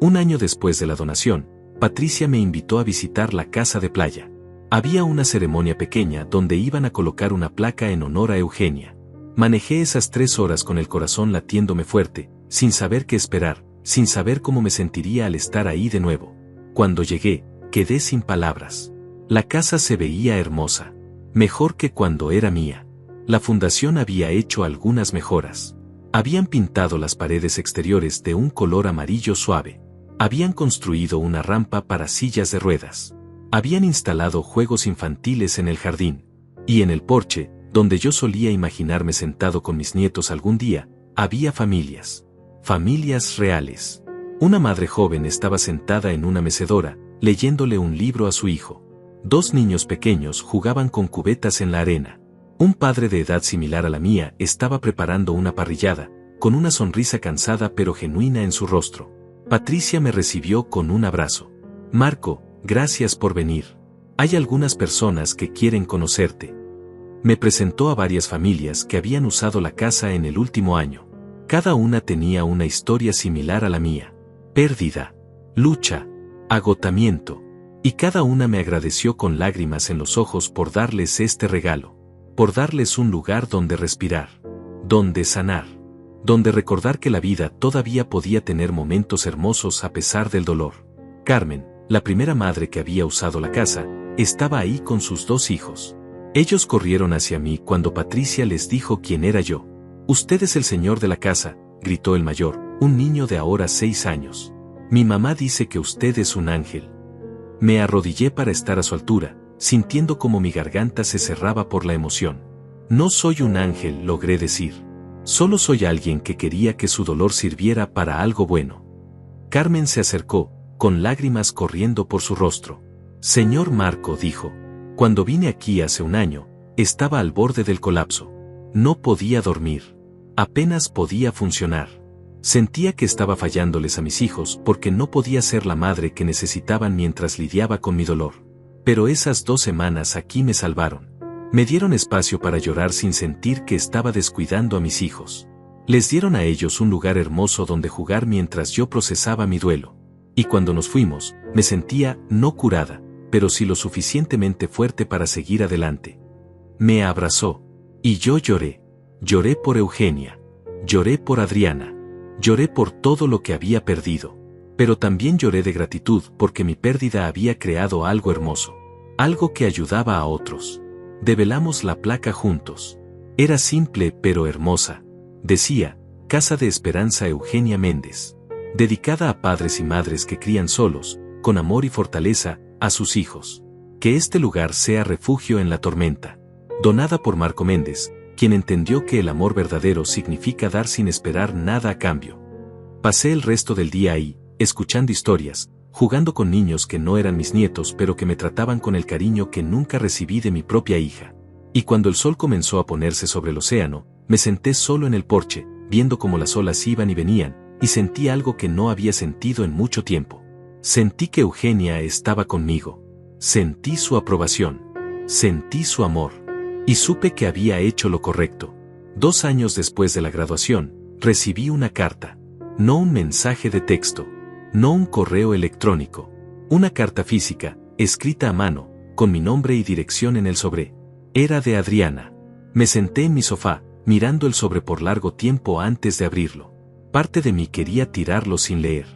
Un año después de la donación, Patricia me invitó a visitar la casa de playa. Había una ceremonia pequeña donde iban a colocar una placa en honor a Eugenia. Manejé esas 3 horas con el corazón latiéndome fuerte, sin saber qué esperar, sin saber cómo me sentiría al estar ahí de nuevo. Cuando llegué, quedé sin palabras. La casa se veía hermosa. Mejor que cuando era mía. La fundación había hecho algunas mejoras. Habían pintado las paredes exteriores de un color amarillo suave. Habían construido una rampa para sillas de ruedas. Habían instalado juegos infantiles en el jardín. Y en el porche, donde yo solía imaginarme sentado con mis nietos algún día, había familias. Familias reales. Una madre joven estaba sentada en una mecedora, leyéndole un libro a su hijo. 2 niños pequeños jugaban con cubetas en la arena. Un padre de edad similar a la mía estaba preparando una parrillada, con una sonrisa cansada pero genuina en su rostro. Patricia me recibió con un abrazo. Marco, gracias por venir. Hay algunas personas que quieren conocerte. Me presentó a varias familias que habían usado la casa en el último año. Cada una tenía una historia similar a la mía. Pérdida, lucha, agotamiento. Y cada una me agradeció con lágrimas en los ojos por darles este regalo. Por darles un lugar donde respirar. Donde sanar. Donde recordar que la vida todavía podía tener momentos hermosos a pesar del dolor. Carmen, la primera madre que había usado la casa, estaba ahí con sus 2 hijos. Ellos corrieron hacia mí cuando Patricia les dijo quién era yo. «Usted es el señor de la casa», gritó el mayor, un niño de ahora 6 años. «Mi mamá dice que usted es un ángel». Me arrodillé para estar a su altura, sintiendo como mi garganta se cerraba por la emoción. «No soy un ángel», logré decir. «Solo soy alguien que quería que su dolor sirviera para algo bueno». Carmen se acercó, con lágrimas corriendo por su rostro. «Señor Marco», dijo, «cuando vine aquí hace un año, estaba al borde del colapso. No podía dormir. Apenas podía funcionar. Sentía que estaba fallándoles a mis hijos porque no podía ser la madre que necesitaban mientras lidiaba con mi dolor. Pero esas 2 semanas aquí me salvaron. Me dieron espacio para llorar sin sentir que estaba descuidando a mis hijos. Les dieron a ellos un lugar hermoso donde jugar mientras yo procesaba mi duelo. Y cuando nos fuimos, me sentía no curada, pero sí lo suficientemente fuerte para seguir adelante. Me abrazó. Y yo lloré. Lloré por Eugenia. Lloré por Adriana. Lloré por todo lo que había perdido. Pero también lloré de gratitud porque mi pérdida había creado algo hermoso. Algo que ayudaba a otros. Develamos la placa juntos. Era simple pero hermosa. Decía, Casa de Esperanza Eugenia Méndez. Dedicada a padres y madres que crían solos, con amor y fortaleza, a sus hijos. Que este lugar sea refugio en la tormenta. Donada por Marco Méndez, quien entendió que el amor verdadero significa dar sin esperar nada a cambio. Pasé el resto del día ahí, escuchando historias, jugando con niños que no eran mis nietos pero que me trataban con el cariño que nunca recibí de mi propia hija. Y cuando el sol comenzó a ponerse sobre el océano, me senté solo en el porche, viendo cómo las olas iban y venían, y sentí algo que no había sentido en mucho tiempo. Sentí que Eugenia estaba conmigo. Sentí su aprobación. Sentí su amor. Y supe que había hecho lo correcto. 2 años después de la graduación, recibí una carta. No un mensaje de texto. No un correo electrónico. Una carta física, escrita a mano, con mi nombre y dirección en el sobre. Era de Adriana. Me senté en mi sofá, mirando el sobre por largo tiempo antes de abrirlo. Parte de mí quería tirarlo sin leer.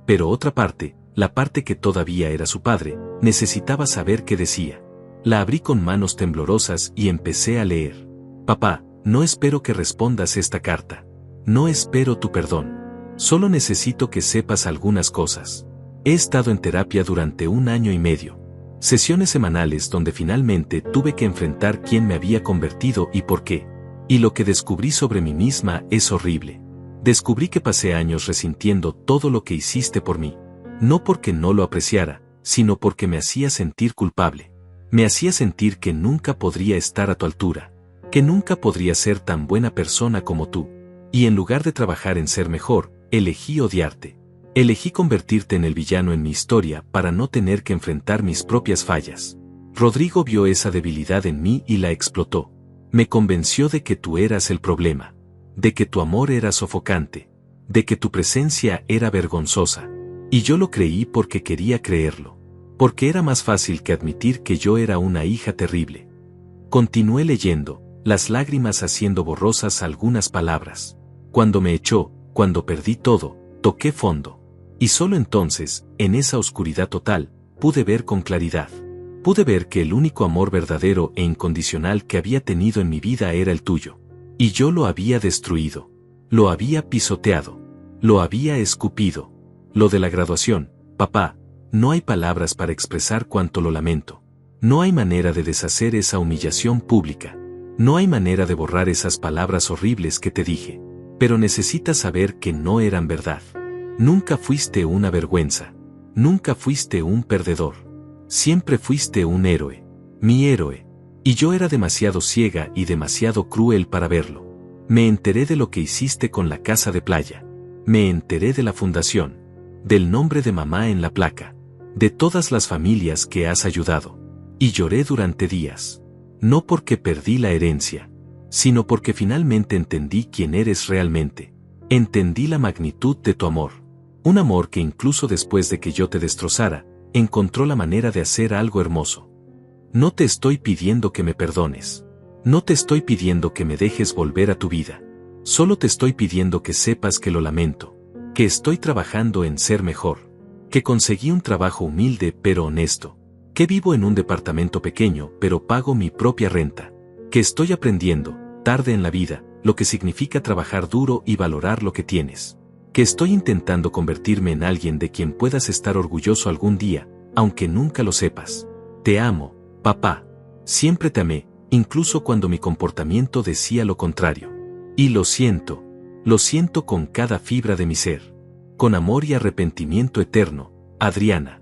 Pero otra parte, la parte que todavía era su padre, necesitaba saber qué decía. La abrí con manos temblorosas y empecé a leer. Papá, no espero que respondas esta carta. No espero tu perdón. Solo necesito que sepas algunas cosas. He estado en terapia durante 1 año y medio. Sesiones semanales donde finalmente tuve que enfrentar quién me había convertido y por qué. Y lo que descubrí sobre mí misma es horrible. Descubrí que pasé años resintiendo todo lo que hiciste por mí. No porque no lo apreciara, sino porque me hacía sentir culpable. Me hacía sentir que nunca podría estar a tu altura, que nunca podría ser tan buena persona como tú. Y en lugar de trabajar en ser mejor, elegí odiarte. Elegí convertirte en el villano en mi historia para no tener que enfrentar mis propias fallas. Rodrigo vio esa debilidad en mí y la explotó. Me convenció de que tú eras el problema, de que tu amor era sofocante, de que tu presencia era vergonzosa. Y yo lo creí porque quería creerlo, porque era más fácil que admitir que yo era una hija terrible. Continué leyendo, las lágrimas haciendo borrosas algunas palabras. Cuando me echó, cuando perdí todo, toqué fondo. Y solo entonces, en esa oscuridad total, pude ver con claridad. Pude ver que el único amor verdadero e incondicional que había tenido en mi vida era el tuyo. Y yo lo había destruido. Lo había pisoteado. Lo había escupido. Lo de la graduación, papá, no hay palabras para expresar cuánto lo lamento. No hay manera de deshacer esa humillación pública. No hay manera de borrar esas palabras horribles que te dije. Pero necesitas saber que no eran verdad. Nunca fuiste una vergüenza. Nunca fuiste un perdedor. Siempre fuiste un héroe. Mi héroe. Y yo era demasiado ciega y demasiado cruel para verlo. Me enteré de lo que hiciste con la casa de playa. Me enteré de la fundación. Del nombre de mamá en la placa. De todas las familias que has ayudado. Y lloré durante días. No porque perdí la herencia, sino porque finalmente entendí quién eres realmente. Entendí la magnitud de tu amor. Un amor que incluso después de que yo te destrozara, encontró la manera de hacer algo hermoso. No te estoy pidiendo que me perdones. No te estoy pidiendo que me dejes volver a tu vida. Solo te estoy pidiendo que sepas que lo lamento. Que estoy trabajando en ser mejor. Que conseguí un trabajo humilde pero honesto. Que vivo en un departamento pequeño pero pago mi propia renta. Que estoy aprendiendo, tarde en la vida, lo que significa trabajar duro y valorar lo que tienes. Que estoy intentando convertirme en alguien de quien puedas estar orgulloso algún día, aunque nunca lo sepas. Te amo, papá. Siempre te amé, incluso cuando mi comportamiento decía lo contrario. Y lo siento con cada fibra de mi ser. Con amor y arrepentimiento eterno, Adriana.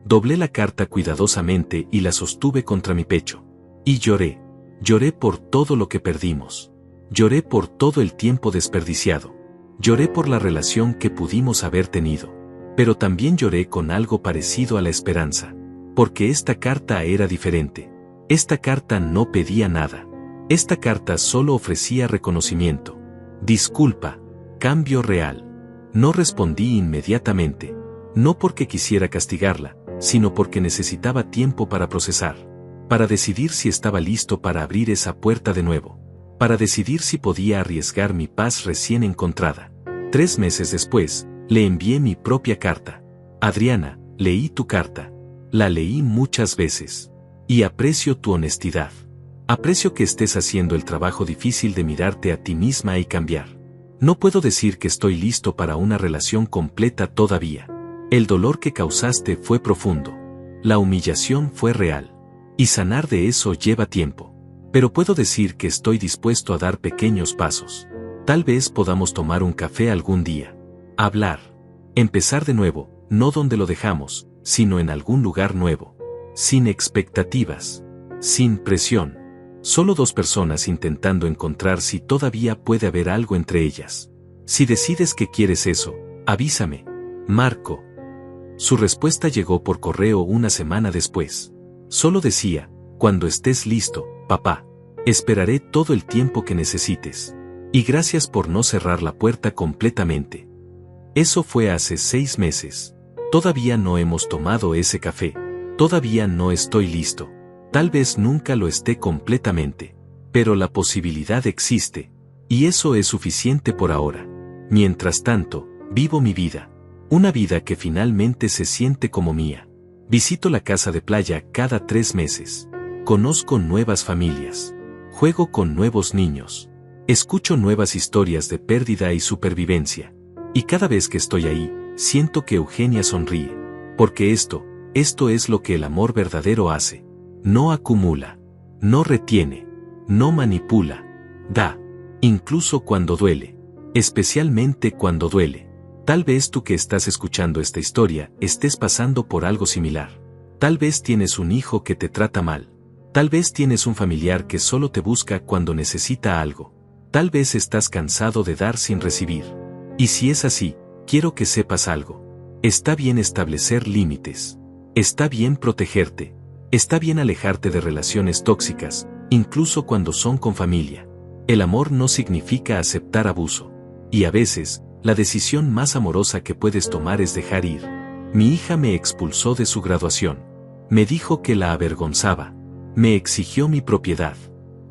Doblé la carta cuidadosamente y la sostuve contra mi pecho. Y lloré. Lloré por todo lo que perdimos. Lloré por todo el tiempo desperdiciado. Lloré por la relación que pudimos haber tenido. Pero también lloré con algo parecido a la esperanza. Porque esta carta era diferente. Esta carta no pedía nada. Esta carta solo ofrecía reconocimiento. Disculpa. Cambio real. No respondí inmediatamente. No porque quisiera castigarla, sino porque necesitaba tiempo para procesar. Para decidir si estaba listo para abrir esa puerta de nuevo. Para decidir si podía arriesgar mi paz recién encontrada. 3 meses después, le envié mi propia carta. Adriana, leí tu carta. La leí muchas veces. Y aprecio tu honestidad. Aprecio que estés haciendo el trabajo difícil de mirarte a ti misma y cambiar. No puedo decir que estoy listo para una relación completa todavía. El dolor que causaste fue profundo. La humillación fue real. Y sanar de eso lleva tiempo. Pero puedo decir que estoy dispuesto a dar pequeños pasos. Tal vez podamos tomar un café algún día. Hablar. Empezar de nuevo, no donde lo dejamos, sino en algún lugar nuevo. Sin expectativas. Sin presión. Solo 2 personas intentando encontrar si todavía puede haber algo entre ellas. Si decides que quieres eso, avísame. Marco. Su respuesta llegó por correo una semana después. Solo decía, cuando estés listo, papá. Esperaré todo el tiempo que necesites. Y gracias por no cerrar la puerta completamente. Eso fue hace 6 meses. Todavía no hemos tomado ese café. Todavía no estoy listo. Tal vez nunca lo esté completamente. Pero la posibilidad existe. Y eso es suficiente por ahora. Mientras tanto, vivo mi vida. Una vida que finalmente se siente como mía. Visito la casa de playa cada 3 meses. conozco nuevas familias, juego con nuevos niños, escucho nuevas historias de pérdida y supervivencia. Y cada vez que estoy ahí, siento que Eugenia sonríe. Porque esto es lo que el amor verdadero hace. No acumula, no retiene, no manipula, da, incluso cuando duele, especialmente cuando duele. Tal vez tú que estás escuchando esta historia estés pasando por algo similar. Tal vez tienes un hijo que te trata mal. Tal vez tienes un familiar que solo te busca cuando necesita algo. Tal vez estás cansado de dar sin recibir. Y si es así, quiero que sepas algo. Está bien establecer límites. Está bien protegerte. Está bien alejarte de relaciones tóxicas, incluso cuando son con familia. El amor no significa aceptar abuso. Y a veces, la decisión más amorosa que puedes tomar es dejar ir. Mi hija me expulsó de su graduación. Me dijo que la avergonzaba. Me exigió mi propiedad.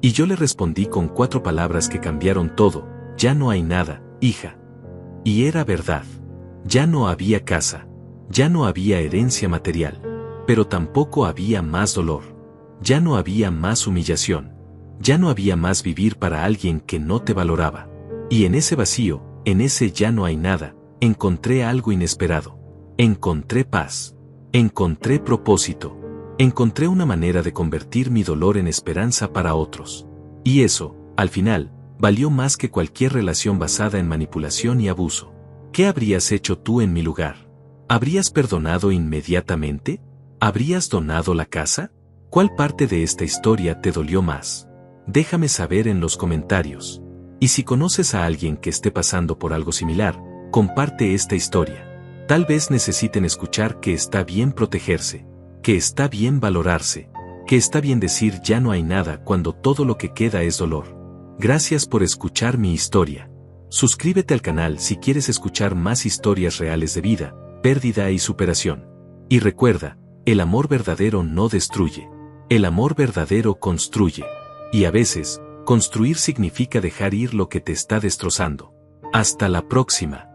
Y yo le respondí con 4 palabras que cambiaron todo: ya no hay nada, hija. Y era verdad. Ya no había casa. Ya no había herencia material. Pero tampoco había más dolor. Ya no había más humillación. Ya no había más vivir para alguien que no te valoraba. Y en ese vacío, en ese ya no hay nada, encontré algo inesperado. Encontré paz. Encontré propósito. Encontré una manera de convertir mi dolor en esperanza para otros. Y eso, al final, valió más que cualquier relación basada en manipulación y abuso. ¿Qué habrías hecho tú en mi lugar? ¿Habrías perdonado inmediatamente? ¿Habrías donado la casa? ¿Cuál parte de esta historia te dolió más? Déjame saber en los comentarios. Y si conoces a alguien que esté pasando por algo similar, comparte esta historia. Tal vez necesiten escuchar que está bien protegerse, que está bien valorarse, que está bien decir ya no hay nada cuando todo lo que queda es dolor. Gracias por escuchar mi historia. Suscríbete al canal si quieres escuchar más historias reales de vida, pérdida y superación. Y recuerda, el amor verdadero no destruye. El amor verdadero construye. Y a veces, construir significa dejar ir lo que te está destrozando. Hasta la próxima.